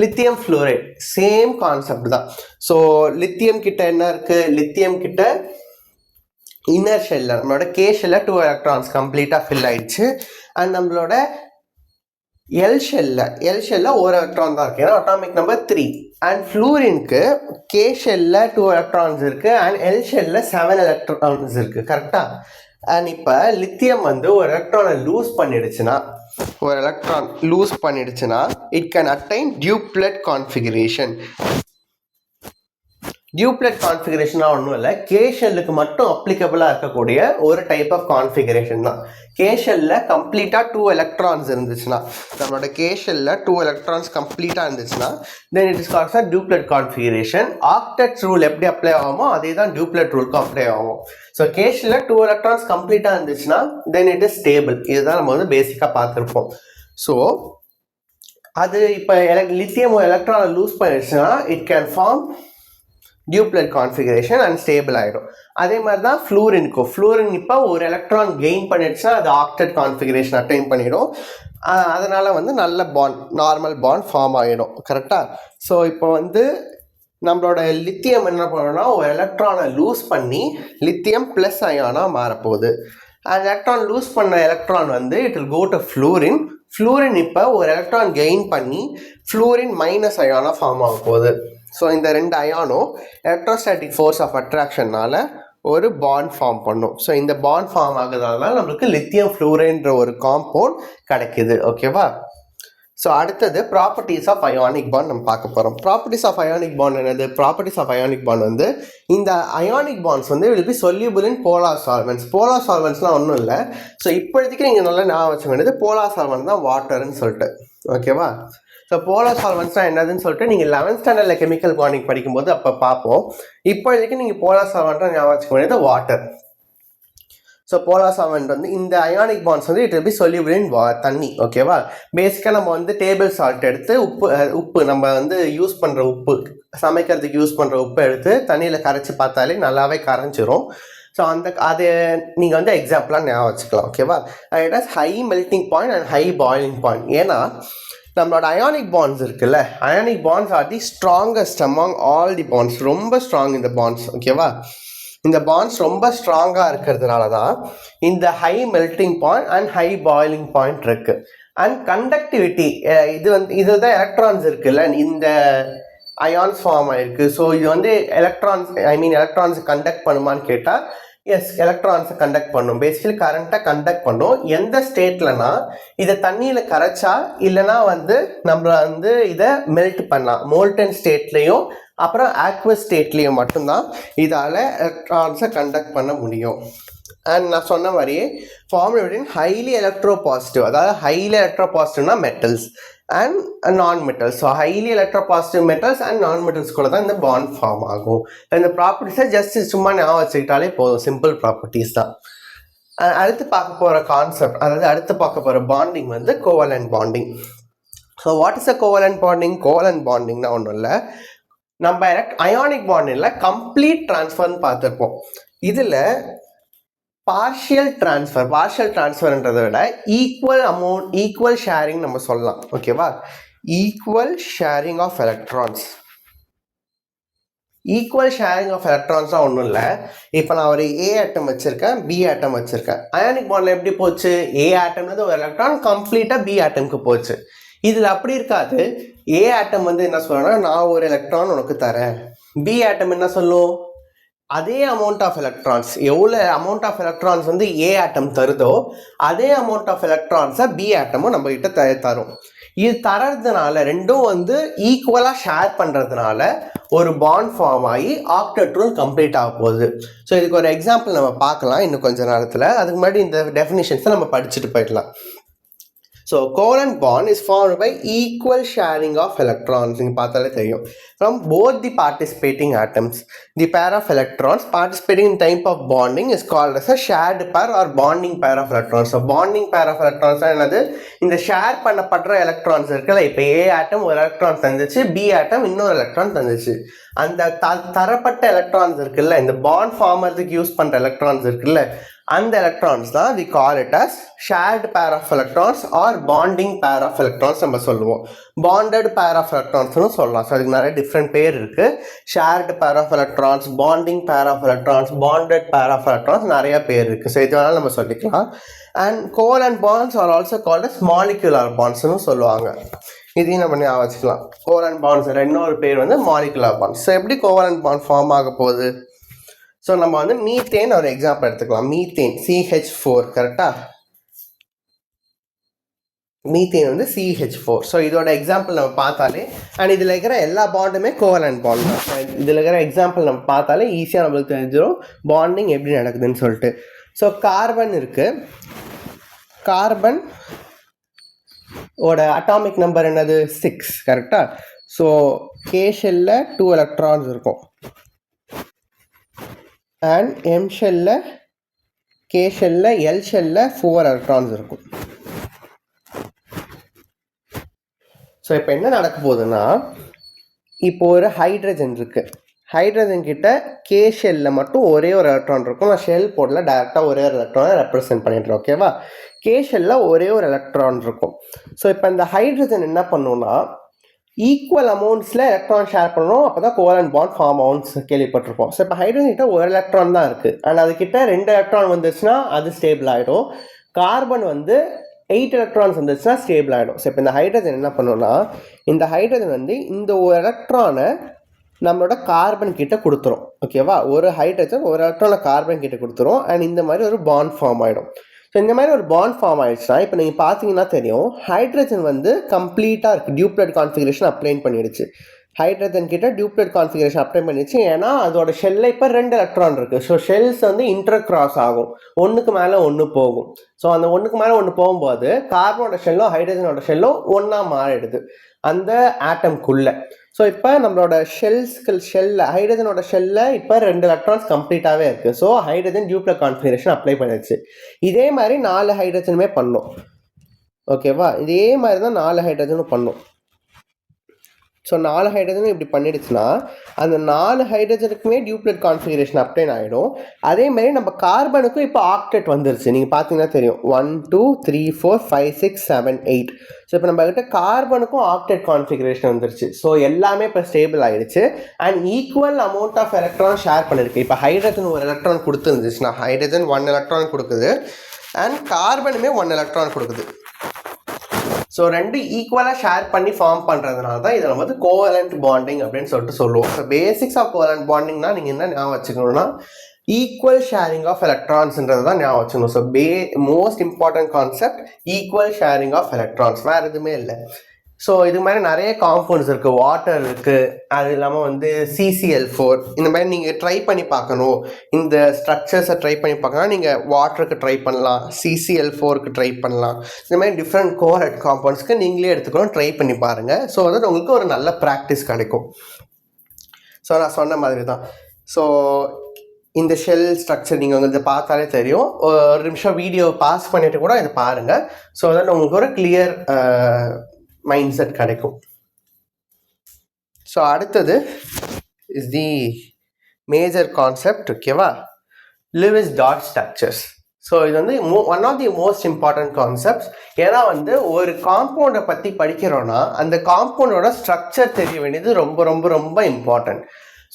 Lithium fluoride same concept தான். ஸோ லித்தியம் கிட்ட என்ன இருக்குது? லித்தியம் கிட்ட இன்னர் ஷெல்ல நம்மளோட K ஷெல்ல 2 எலக்ட்ரான்ஸ் கம்ப்ளீட்டாக ஃபில் ஆயிடுச்சு. அண்ட் நம்மளோட எல் ஷெல்ல ஒரு எலக்ட்ரான் தான் இருக்குது, ஏன்னா அட்டாமிக் நம்பர் 3. அண்ட் ஃப்ளூரினுக்கு K ஷெல்ல 2 எலக்ட்ரான்ஸ் இருக்குது அண்ட் L ஷெல்ல 7 எலக்ட்ரான்ஸ் இருக்குது. கரெக்டாக? அண்ட் இப்போ லித்தியம் வந்து ஒரு எலக்ட்ரானை லூஸ் பண்ணிடுச்சுன்னா it can attain duplet configuration. Duplet கான்ஃபிகரேஷனாக ஒன்றும் இல்லை, K ஷெல்லுக்கு மட்டும் அப்ளிகபிளாக இருக்கக்கூடிய ஒரு டைப் ஆஃப் கான்ஃபிகரேஷன் தான். K ஷெல்ல கம்ப்ளீட்டாக 2 எலக்ட்ரான்ஸ் இருந்துச்சுன்னா, நம்மளோட K ஷெல்ல 2 எலக்ட்ரான்ஸ் கம்ப்ளீட்டாக இருந்துச்சுன்னா then it is called as duplet configuration. Octet rule எப்படி அப்ளை ஆகுமோ அதே தான் டியூப்லெட் ரூலுக்கும் அப்ளை ஆகும். ஸோ K ஷெல்ல 2 எலக்ட்ரான்ஸ் கம்ப்ளீட்டாக இருந்துச்சுன்னா தென் இட் இஸ் ஸ்டேபிள். இதுதான் நம்ம வந்து பேசிக்காக பார்த்துருப்போம். ஸோ அது இப்போ லித்தியம் எலக்ட்ரானை லூஸ் பண்ணிடுச்சுன்னா it can form duplet configuration and stable ஆகிடும். அதே மாதிரி தான் ஃப்ளூரின் இப்போ ஒரு எலக்ட்ரான் கெயின் பண்ணிடுச்சுன்னா அது ஆக்டெட் கான்ஃபிகரேஷன் அட்டைன் பண்ணிடும். அதனால் வந்து நல்ல பாண்ட், நார்மல் பாண்ட் ஃபார்ம் ஆகிடும். கரெக்டாக? ஸோ இப்போ வந்து நம்மளோட லித்தியம் என்ன பண்ணணும்னா ஒரு எலக்ட்ரானை லூஸ் பண்ணி லித்தியம் ப்ளஸ் அயானாக மாறப்போகுது. அந்த எலக்ட்ரான் லூஸ் பண்ண எலக்ட்ரான் வந்து it will go to fluorine இப்போ ஒரு எலக்ட்ரான் கெயின் பண்ணி ஃப்ளூரின் மைனஸ் அயானாக ஃபார்ம் ஆக போகுது. ஸோ இந்த ரெண்டு அயானும் எலக்ட்ரோஸ்டாட்டிக் ஃபோர்ஸ் ஆஃப் அட்ராக்ஷன்னால ஒரு பாண்ட் ஃபார்ம் பண்ணும். ஸோ இந்த பாண்ட் ஃபார்ம் ஆகுறதுனால நம்மளுக்கு லித்தியம் ஃப்ளூரைன்ற ஒரு காம்பவுண்ட் கிடைக்குது. ஓகேவா? ஸோ அடுத்தது ப்ராப்பர்ட்டிஸ் ஆஃப் அயானிக் பாண்ட் நம்ம பார்க்க போகிறோம். ப்ராப்பர்ட்டிஸ் ஆஃப் அயானிக் பாண்ட் என்னது? ப்ராப்பர்ட்டிஸ் ஆஃப் அயானிக் பாண்ட் வந்து இந்த அயானிக் பாண்ட்ஸ் வந்து will be soluble in polar solvents. Polar சால்வெண்ட்ஸ்லாம் ஒன்றும் இல்லை. ஸோ இப்போதைக்கு நீங்கள் நல்லா ஞாபகம் வச்சுக்க வேண்டியது போலார் சால்வெண்ட் தான் வாட்டர்னு சொல்லிட்டு. ஓகேவா? ஸோ போலார் சால்வெண்ட்ஸ்னால் என்னதுன்னு சொல்லிட்டு நீங்கள் 11th ஸ்டாண்டர்டில் கெமிக்கல் பாண்டிங் படிக்கும்போது அப்போ பார்ப்போம். இப்போதைக்கு நீங்கள் போலார் சால்வெண்ட்டாக ஞாபகம் வச்சுக்க வேண்டியது வாட்டர். ஸோ போலார் சால்வெண்ட் வந்து இந்த அயானிக் பாண்ட்ஸ் வந்து இட் வில் பி சொல்யூபிள் இன் தண்ணி. ஓகேவா? பேசிக்காக நம்ம வந்து டேபிள் சால்ட் எடுத்து உப்பு நம்ம வந்து யூஸ் பண்ணுற உப்பு, சமைக்கிறதுக்கு யூஸ் பண்ணுற உப்பு எடுத்து தண்ணியில் கரைச்சி பார்த்தாலே நல்லாவே கரைஞ்சிரும். ஸோ அது நீங்கள் வந்து எக்ஸாம்பிளாக ஞாபகம் வச்சுக்கலாம். ஓகேவா? It has high melting point and high boiling point. ஏன்னா நம்மளோட அயானிக் பாண்ட்ஸ் இருக்குல்ல, ionic bonds are the strongest among all the bonds. ரொம்ப ஸ்ட்ராங் இந்த பாண்ட்ஸ். ஓகேவா? இந்த பாண்ட்ஸ் ரொம்ப ஸ்ட்ராங்காக இருக்கிறதுனால தான் இந்த high melting point and high boiling point இருக்கு. அண்ட் கண்டக்டிவிட்டி, இதுதான் எலக்ட்ரான்ஸ் இருக்குல்ல, இந்த அயான்ஸ் ஃபார்ம் ஆயிருக்கு. ஸோ இது வந்து எலக்ட்ரான்ஸ் கண்டக்ட் பண்ணுமான்னு கேட்டால் எஸ், எலக்ட்ரான்ஸை கண்டக்ட் பண்ணும். பேசிக்கலி கரண்ட்டை கண்டக்ட் பண்ணும். எந்த ஸ்டேட்லனா இதை தண்ணியில் கரைச்சா, இல்லைனா வந்து நம்ம வந்து இதை மெல்ட் பண்ணலாம். மோல்டன் ஸ்டேட்லேயும் அப்புறம் ஆக்வஸ் ஸ்டேட்லேயும் மட்டும்தான் இதால் எலக்ட்ரான்ஸை கண்டக்ட் பண்ண முடியும். அண்ட் நான் சொன்ன மாதிரியே ஃபார்முலேட் ஹைலி எலக்ட்ரோ பாசிட்டிவ், அதாவது ஹைலி எலக்ட்ரோ பாசிட்டிவ்னா metals and non metals. So highly electro positive metals and non metals கூட தான் இந்த பாண்ட் ஃபார்ம் ஆகும். இந்த ப்ராப்பர்ட்டிஸை ஜஸ்ட் சும்மா ஞாபகம் வச்சுக்கிட்டாலே போதும். சிம்பிள் ப்ராப்பர்ட்டிஸ் தான். அடுத்து பார்க்க போகிற கான்செப்ட், அதாவது அடுத்து பார்க்க போகிற பாண்டிங் வந்து covalent bonding. So what is a covalent bonding? Covalent பாண்டிங்னா ஒன்றும் இல்லை, நம்ம அயானிக் பாண்டில் கம்ப்ளீட் ட்ரான்ஸ்ஃபர்னு பார்த்துருப்போம். இதில் பார்ஷியல் ட்ரான்ஸ்ஃபர்ன்றதை விட ஈக்குவல் ஷேரிங் நம்ம சொல்லலாம். ஓகேவா? Equal sharing of electrons. Equal sharing of எலக்ட்ரான்ஸ்லாம் ஒன்றும் இல்லை. இப்போ நான் ஒரு ஏ ஆட்டம் வச்சுருக்கேன், பி ஆட்டம் வச்சுருக்கேன். அயானிக் பாண்டில் எப்படி போச்சு? ஏ ஆட்டம்லேருந்து ஒரு எலக்ட்ரான் கம்ப்ளீட்டாக பி ஆட்டம்க்கு போச்சு. இதில் அப்படி இருக்காது. ஏ ஆட்டம் வந்து என்ன சொல்லணும்னா, நான் ஒரு எலக்ட்ரான் உனக்கு தரேன். பி ஆட்டம் என்ன சொல்லும்? அதே அமௌண்ட் ஆஃப் எலக்ட்ரான்ஸ், எவ்வளோ அமௌண்ட் ஆஃப் எலக்ட்ரான்ஸ் வந்து ஏ ஆட்டம் தருதோ அதே அமௌண்ட் ஆஃப் எலக்ட்ரான்ஸை பி ஆட்டமும் நம்ம கிட்ட தரும். இது தரதுனால ரெண்டும் வந்து ஈக்குவலாக ஷேர் பண்ணுறதுனால ஒரு பாண்ட் ஃபார்ம் ஆகி ஆக்டெட் ரூல் கம்ப்ளீட் ஆக போகுது. ஸோ இதுக்கு ஒரு எக்ஸாம்பிள் நம்ம பார்க்கலாம் இன்னும் கொஞ்சம் நேரத்தில். அதுக்கு முன்னாடி இந்த டெஃபினிஷன்ஸை நம்ம படிச்சுட்டு போயிடலாம். So covalent bond is formed by equal sharing of electrons. நீங்கள் பார்த்தாலே தெரியும். From both the participating atoms, the pair of electrons participating in type of bonding is called as a shared pair or bonding pair of electrons. So bonding pair of electrons என்னது? இந்த ஷேர் பண்ணப்படுற எலக்ட்ரான்ஸ் இருக்குல்ல, இப்போ ஏ ஆட்டம் ஒரு எலக்ட்ரான் தந்துச்சு, பி ஆட்டம் இன்னொரு எலக்ட்ரான் தந்துச்சு. அந்த தரப்பட்ட எலக்ட்ரான்ஸ் இருக்குல்ல, இந்த பாண்ட் ஃபார்மருக்கு யூஸ் பண்ணுற எலக்ட்ரான்ஸ் இருக்குல்ல, அந்த எலக்ட்ரான்ஸ் தான் we call it as shared pair of electrons or bonding pair of electrons நம்ம சொல்லுவோம். bonded pair of electronsனு சொல்லலாம். ஸோ அதுக்கு நிறைய டிஃப்ரெண்ட் பேர் இருக்குது. shared pair of electrons, bonding pair of electrons, bonded pair of electrons, நிறைய பேர் இருக்குது. ஸோ இது வேணாலும் நம்ம சொல்லிக்கலாம். And covalent bonds are also called as molecular bondsனு சொல்லுவாங்க. இதையும் நம்ம ஞாபகம் வச்சுக்கலாம். covalent bonds இன்னொரு பேர் வந்து molecular bonds. ஸோ எப்படி covalent bond ஃபார்ம் ஆக போகுது? ஸோ நம்ம வந்து மீத்தேன் ஒரு எக்ஸாம்பிள் எடுத்துக்கலாம். மீத்தேன் CH4, கரெக்டா? மீத்தேன் வந்து CH4. ஸோ இதோட எக்ஸாம்பிள் நம்ம பார்த்தாலே, அண்ட் இதில் இருக்கிற எல்லா பாண்டுமே கோவலன்ட் பாண்ட் தான். இதில் இருக்கிற எக்ஸாம்பிள் நம்ம பார்த்தாலே ஈஸியாக நம்மளுக்கு தெரிஞ்சிடும் பாண்டிங் எப்படி நடக்குதுன்னு சொல்லிட்டு. ஸோ கார்பன் இருக்குது. கார்பன் ஓட அட்டாமிக் நம்பர் என்னது? 6, கரெக்டா? ஸோ கே ஷெல்ல 2 எலக்ட்ரான்ஸ் இருக்கும். அண்ட் எம் ஷெல்ல, கே ஷெல்ல, எல் ஷெல்ல 4 எலக்ட்ரான்ஸ் இருக்கும். ஸோ இப்போ என்ன நடக்க போகுதுன்னா, இப்போ ஒரு ஹைட்ரஜன் இருக்குது. ஹைட்ரஜன் கிட்ட கே ஷெல்லில் மட்டும் ஒரே ஒரு எலக்ட்ரான் இருக்கும். நான் ஷெல் போடல, டேரெக்டாக ஒரே ஒரு எலக்ட்ரானை ரெப்ரசென்ட் பண்ணிடுறேன். ஓகேவா? கே ஷெல்லில் ஒரே ஒரு எலக்ட்ரான் இருக்கும். ஸோ இப்போ இந்த ஹைட்ரஜன் என்ன பண்ணுன்னா, ஈக்குவல் அமௌண்ட்ஸில் எலக்ட்ரான் ஷேர் பண்ணணும். அப்போ தான் கோவலன்ட் பாண்ட் ஃபார்ம் ஆகும்ஸ் கேள்விப்பட்டிருப்போம். ஸோ இப்போ ஹைட்ரஜன் கிட்ட ஒரு எலக்ட்ரான் தான் இருக்குது. அண்ட் அதுக்கிட்ட 2 எலக்ட்ரான் வந்துச்சுன்னா அது ஸ்டேபிள் ஆகிடும். கார்பன் வந்து 8 எலக்ட்ரான்ஸ் வந்துச்சுன்னா ஸ்டேபிள் ஆகிடும். ஸோ இப்போ இந்த ஹைட்ரஜன் என்ன பண்ணுன்னா, இந்த ஹைட்ரஜன் வந்து இந்த ஒரு எலக்ட்ரானை நம்மளோட கார்பன் கிட்ட கொடுத்துரும். ஓகேவா? ஒரு ஹைட்ரஜன் ஒரு எலக்ட்ரானை கார்பன் கிட்ட கொடுத்துரும். அண்ட் இந்த மாதிரி ஒரு பாண்ட் ஃபார்ம் ஆகிடும். ஸோ இந்த மாதிரி ஒரு பாண்ட் ஃபார்ம் ஆகிடுச்சுன்னா இப்போ நீங்கள் பார்த்தீங்கன்னா தெரியும், ஹைட்ரஜன் வந்து கம்ப்ளீட்டாக இருக்குது. டியூப்ளேட் கான்ஃபிகரேஷன் அப்ளைன் பண்ணிடுச்சு. ஹைட்ரஜன் கிட்ட டியூப்ளேட் கான்ஃபிகரேஷன் அப்ளை பண்ணிடுச்சு. ஏன்னா அதோட ஷெல்லில் இப்போ 2 எலக்ட்ரான் இருக்குது. ஸோ ஷெல்ஸ் வந்து இன்டர் கிராஸ் ஆகும், ஒன்றுக்கு மேலே ஒன்று போகும். ஸோ அந்த ஒன்றுக்கு மேலே ஒன்று போகும்போது கார்பனோட ஷெல்லும் ஹைட்ரஜனோட ஷெல்லும் ஒன்றா மாறிடுது அந்த ஆட்டம்குள்ளே. ஸோ இப்போ நம்மளோட ஷெல்லில் ஹைட்ரஜனோட ஷெல்லில் இப்போ 2 எலக்ட்ரான்ஸ் கம்ப்ளீட்டாகவே இருக்குது. ஸோ ஹைட்ரஜன் டியூப்ளேட் கான்ஃபிகரேஷன் அப்ளை பண்ணிடுச்சு. இதே மாதிரி 4 ஹைட்ரஜனுமே பண்ணும். ஓகேவா? இதே மாதிரி தான் 4 ஹைட்ரஜனும் பண்ணும். ஸோ 4 ஹைட்ரஜனும் இப்படி பண்ணிடுச்சுன்னா அந்த 4 ஹைட்ரஜனுக்குமே டியூப்ளேட் கான்ஃபிகரேஷன் அப்ளைன் ஆகிடும். அதேமாதிரி நம்ம கார்பனுக்கும் இப்போ ஆக்டெட் வந்துருச்சு. நீங்கள் பார்த்தீங்கன்னா தெரியும், 1 2 3 4 5 6 7 8. ஸோ இப்போ நம்ம கிட்ட கார்பனுக்கும் ஆக்டெட் கான்ஃபிகரேஷன் வந்துருச்சு. ஸோ எல்லாமே இப்போ ஸ்டேபிள் ஆகிடுச்சு. And equal amount of electron share பண்ணியிருக்கு. இப்போ ஹைட்ரஜன் ஒரு எலக்ட்ரான் கொடுத்துருந்துச்சுன்னா ஹைட்ரஜன் 1 எலக்ட்ரான் கொடுக்குது அண்ட் கார்பனுமே 1 எலக்ட்ரான் கொடுக்குது. ஸோ 2 ஈக்குவலாக ஷேர் பண்ணி ஃபார்ம் பண்ணுறதுனால தான் இதை நம்ம வந்து கோவலண்ட் பாண்டிங் அப்படின்னு சொல்லிட்டு சொல்லுவோம். ஸோ பேசிக்ஸ் ஆஃப் கோவலண்ட் பாண்டிங்னா நீங்கள் என்ன ஞாபகம் வச்சுக்கணும்னா, ஈக்குவல் ஷேரிங் ஆஃப் எலக்ட்ரான்ஸ்ன்றது தான் ஞாபகம் வச்சுக்கணும். So most important concept equal sharing of electrons, வேறு எதுவுமே இல்லை. ஸோ இது மாதிரி நிறைய காம்பவுண்ட்ஸ் இருக்குது. வாட்டர் இருக்குது, அது இல்லாமல் வந்து CCl4. இந்த மாதிரி நீங்கள் ட்ரை பண்ணி பார்க்கணும், இந்த ஸ்ட்ரக்சர்ஸை ட்ரை பண்ணி பார்க்கணும். நீங்கள் வாட்டருக்கு ட்ரை பண்ணலாம், CCl4க்கு ட்ரை பண்ணலாம். இந்த மாதிரி டிஃப்ரெண்ட் கோஆர்டினேட் காம்பவுண்ட்ஸ்க்கு நீங்களே எடுத்துக்கணும், ட்ரை பண்ணி பாருங்கள். ஸோ வந்து உங்களுக்கு ஒரு நல்ல ப்ராக்டிஸ் கிடைக்கும். ஸோ நான் சொன்ன மாதிரி தான். ஸோ இந்த ஷெல் ஸ்ட்ரக்சர் நீங்கள் வந்து பார்த்தாலே தெரியும். ஒரு நிமிஷம் வீடியோ பாஸ் பண்ணிவிட்டு கூட இதை பாருங்கள். ஸோ அதான் உங்களுக்கு ஒரு கிளியர் மைண்ட் செட் கிடைக்கும். ஸோ அடுத்தது இஸ் தி மேஜர் கான்செப்ட். ஓகேவா? Lewis dot structures. ஸோ இது வந்து one of the most important concepts. ஏன்னா வந்து ஒரு காம்பவுண்டை பற்றி படிக்கிறோன்னா அந்த காம்பவுண்டோட ஸ்ட்ரக்சர் தெரிய வேண்டியது ரொம்ப ரொம்ப ரொம்ப இம்பார்ட்டன்ட்.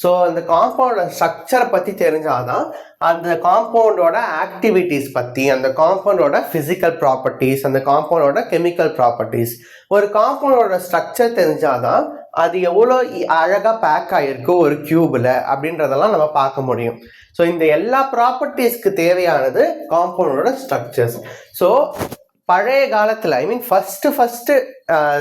ஸோ அந்த காம்பவுண்டோட ஸ்ட்ரக்சரை பற்றி தெரிஞ்சாதான் அந்த காம்பவுண்டோட ஆக்டிவிட்டீஸ் பற்றி, அந்த காம்பவுண்டோட ஃபிசிக்கல் ப்ராப்பர்ட்டிஸ், அந்த காம்பவுண்டோட கெமிக்கல் ப்ராப்பர்ட்டிஸ், ஒரு காம்பவுண்டோட ஸ்ட்ரக்சர் தெரிஞ்சாதான் அது எவ்வளோ அழகாக பேக் ஆகிருக்கு ஒரு கியூபில் அப்படின்றதெல்லாம் நம்ம பார்க்க முடியும். ஸோ இந்த எல்லா ப்ராப்பர்ட்டிஸ்க்கு தேவையானது காம்பவுண்டோட ஸ்ட்ரக்சர்ஸ். ஸோ பழைய காலத்தில் ஃபஸ்ட்டு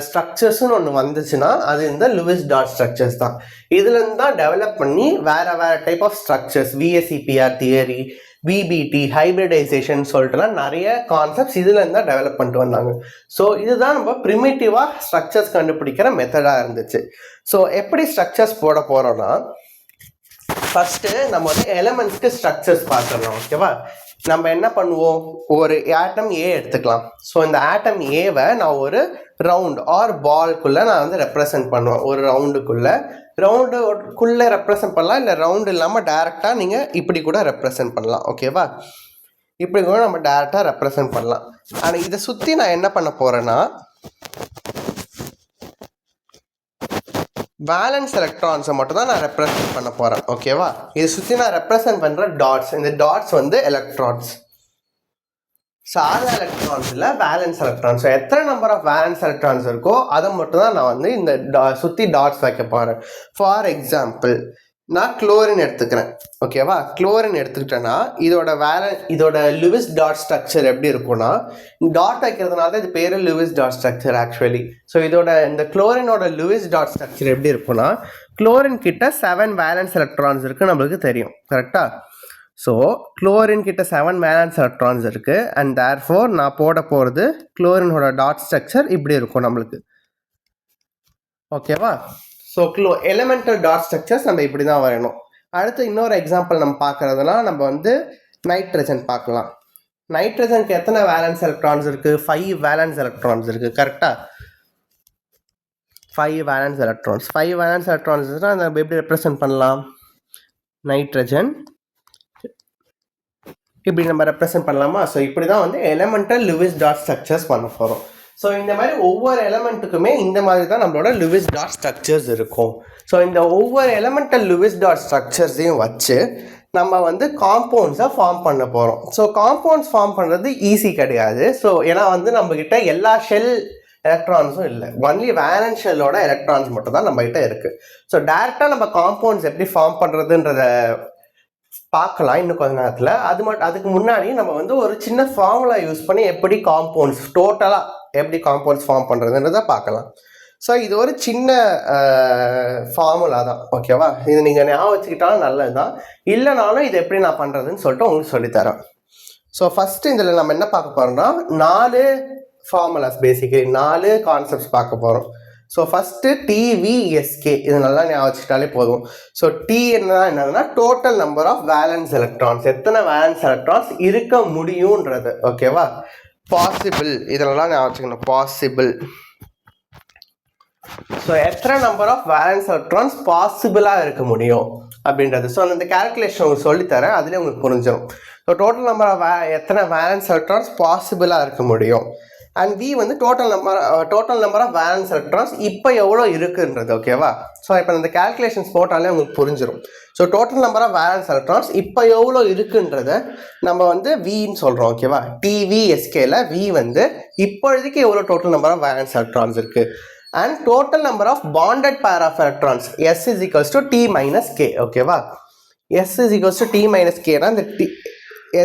ஸ்ட்ரக்சர்ஸ்னு ஒன்று வந்துச்சுன்னா அது இந்த லூயிஸ் டாட் ஸ்ட்ரக்சர்ஸ் தான். இதுலேருந்து தான் டெவலப் பண்ணி வேறு type of structures, VSEPR theory, VBT, hybridisation சொல்லிட்டுலாம் நிறைய கான்செப்ட்ஸ் இதுலேருந்து தான் டெவலப் பண்ணிட்டு வந்தாங்க. ஸோ இதுதான் நம்ம ப்ரிமிட்டிவாக ஸ்ட்ரக்சர்ஸ் கண்டுபிடிக்கிற மெத்தடாக இருந்துச்சு. ஸோ எப்படி ஸ்ட்ரக்சர்ஸ் போட போகிறோன்னா, ஃபஸ்ட்டு நம்ம வந்து எலமெண்ட்ஸ்க்கு ஸ்ட்ரக்சர்ஸ் பார்த்துடலாம். ஓகேவா? நம்ம என்ன பண்ணுவோம், ஒரு ஆட்டம் ஏ எடுத்துக்கலாம். ஸோ இந்த ஆட்டம் ஏவை நான் ஒரு ரவுண்ட் ஆர் பால்குள்ளே நான் வந்து ரெப்ரசன்ட் பண்ணுவேன். ஒரு ரவுண்டுக்குள்ளே ரெப்ரசன்ட் பண்ணலாம், இல்லை ரவுண்டு இல்லாமல் டேரெக்டாக நீங்கள் இப்படி கூட ரெப்ரசன்ட் பண்ணலாம். ஓகேவா? இப்படி கூட நம்ம டேரெக்டாக ரெப்ரசன்ட் பண்ணலாம். ஆனால் இதை சுற்றி நான் என்ன பண்ண போகிறேன்னா, வேலன்ஸ் எலக்ட்ரான்ஸை மட்டும் தான் நான் ரெப்ரசன்ட் பண்ண போகிறேன். ஓகேவா? இதை சுற்றி நான் ரெப்ரசன்ட் பண்ணுற டாட்ஸ், இந்த டாட்ஸ் வந்து எலக்ட்ரான்ஸ். சாதா எலக்ட்ரான்ஸ் இல்லை, வேலன்ஸ் எலக்ட்ரான்ஸ். ஸோ எத்தனை நம்பர் ஆஃப் வேலன்ஸ் எலக்ட்ரான்ஸ் இருக்கோ அதை மட்டும் தான் நான் வந்து இந்த சுற்றி டாட்ஸ் வைக்க போகிறேன். ஃபார் எக்ஸாம்பிள் நான் குளோரின் எடுத்துக்கிறேன். ஓகேவா? குளோரின் எடுத்துக்கிட்டேன்னா இதோட லூயிஸ் டாட் ஸ்ட்ரக்சர் எப்படி இருக்கும்னா, டாட் வைக்கிறதுனால இது பேர் Lewis dot structure actually. So இந்த குளோரினோட லூயிஸ் டாட் ஸ்ட்ரக்சர் எப்படி இருக்கும்னா, குளோரின் கிட்ட 7 வேலன்ஸ் எலக்ட்ரான்ஸ் இருக்குது, நம்மளுக்கு தெரியும். கரெக்டாக? ஸோ குளோரின் கிட்ட 7 வேலன்ஸ் எலக்ட்ரான்ஸ் இருக்குது. அண்ட் தேர்ஃபோர் நான் போட போகிறது குளோரினோட டாட் ஸ்ட்ரக்சர் இப்படி இருக்கும் நம்மளுக்கு. ஓகேவா? ஸோ எலிமெண்டல் டாட் ஸ்ட்ரக்சர்ஸ் நம்ம இப்படி தான் வரணும். அடுத்து இன்னொரு எக்ஸாம்பிள் நம்ம பார்க்குறதுனா, நம்ம வந்து நைட்ரஜன் பார்க்கலாம். நைட்ரஜனுக்கு எத்தனை வேலன்ஸ் எலக்ட்ரான்ஸ் இருக்குது? 5 வேலன்ஸ் எலக்ட்ரான்ஸ் இருக்குது. கரெக்டாக? 5 வேலன்ஸ் எலக்ட்ரான்ஸ். 5 வேலன்ஸ் எலக்ட்ரான்ஸ்னால் நம்ம எப்படி ரெப்ரசன்ட் பண்ணலாம்? நைட்ரஜன் இப்படி நம்ம ரெப்ரசென்ட் பண்ணலாமா? ஸோ இப்படி தான் வந்து எலமெண்டல் லூயிஸ் டாட் ஸ்ட்ரக்சர்ஸ் பண்ண போகிறோம். ஸோ இந்த மாதிரி ஒவ்வொரு எலமெண்ட்டுக்குமே இந்த மாதிரி தான் நம்மளோட லூயிஸ் டாட் ஸ்ட்ரக்சர்ஸ் இருக்கும். ஸோ இந்த ஒவ்வொரு எலமெண்டல் லூயிஸ் டாட் ஸ்ட்ரக்சர்ஸையும் வச்சு நம்ம வந்து காம்பவுண்ட்ஸை ஃபார்ம் பண்ண போகிறோம். ஸோ காம்பவுண்ட்ஸ் ஃபார்ம் பண்ணுறது ஈஸி கிடையாது. ஸோ ஏன்னா வந்து நம்மக்கிட்ட எல்லா ஷெல் எலக்ட்ரான்ஸும் இல்லை, ஒன்லி வேலன்ஸ் ஷெல்லோட எலக்ட்ரான்ஸ் மட்டும் தான் நம்மகிட்ட இருக்குது. ஸோ டேரெக்டாக நம்ம காம்பவுண்ட்ஸ் எப்படி ஃபார்ம் பண்ணுறதுன்றத பார்க்கலாம் இன்னும் கொஞ்ச நேரத்தில். அதுக்கு முன்னாடி நம்ம வந்து ஒரு சின்ன ஃபார்முலா யூஸ் பண்ணி எப்படி காம்பவுண்ட்ஸ் டோட்டலாக எப்படி காம்பவுண்ட்ஸ் ஃபார்ம் பண்ணுறதுன்றதை பார்க்கலாம். ஸோ இது ஒரு சின்ன ஃபார்முலா தான், ஓகேவா? இது நீங்கள் ஞாபகம் வச்சுக்கிட்டாலும் நல்லது தான், இல்லைனாலும் இது எப்படி நான் பண்ணுறதுன்னு சொல்லிட்டு உங்களுக்கு சொல்லித்தரேன். ஸோ ஃபஸ்ட்டு இதில் நம்ம என்ன பார்க்க போகிறோம்னா 4 ஃபார்முலாஸ், பேசிக்கலி 4 கான்செப்ட்ஸ் பார்க்க போகிறோம். ஸோ ஃபஸ்ட்டு டிவிஎஸ்கே, இது நல்லா ஞாபகம் வச்சுக்கிட்டாலே போதும். ஸோ டி என்னன்னா total number of valence electrons, எத்தனை வேலன்ஸ் எலக்ட்ரான்ஸ் இருக்க முடியுன்றது, ஓகேவா? பாசிபிள், இதெல்லாம் ஞாபகம் வச்சுக்கணும், பாசிபிள். ஸோ எத்தனை நம்பர் ஆஃப் வேலன்ஸ் எலக்ட்ரான்ஸ் பாசிபிளாக இருக்க முடியும் அப்படின்றது. ஸோ அந்த கேல்குலேஷன் உங்களுக்கு சொல்லித்தரேன், அதுலேயே உங்களுக்கு புரிஞ்சிடும். ஸோ டோட்டல் நம்பர் ஆஃப் எத்தனை வேலன்ஸ் எலக்ட்ரான்ஸ் பாசிபிளாக இருக்க முடியும். அண்ட் வி வந்து total number of valence electrons இப்போ எவ்வளோ இருக்குன்றது, ஓகேவா? ஸோ இப்போ இந்த கேல்குலேஷன்ஸ் போட்டாலே உங்களுக்கு புரிஞ்சிடும். So total number of valence electrons இப்போ எவ்வளோ இருக்குன்றத நம்ம வந்து வின்னு சொல்கிறோம், ஓகேவா? டிவிஎஸ்கேல வி வந்து இப்போதைக்கு எவ்வளோ total number of valence electrons இருக்குது. And total number of bonded pair of electrons S is equals to T minus K, ஓகேவா? S is equals to T minus K தான் இந்த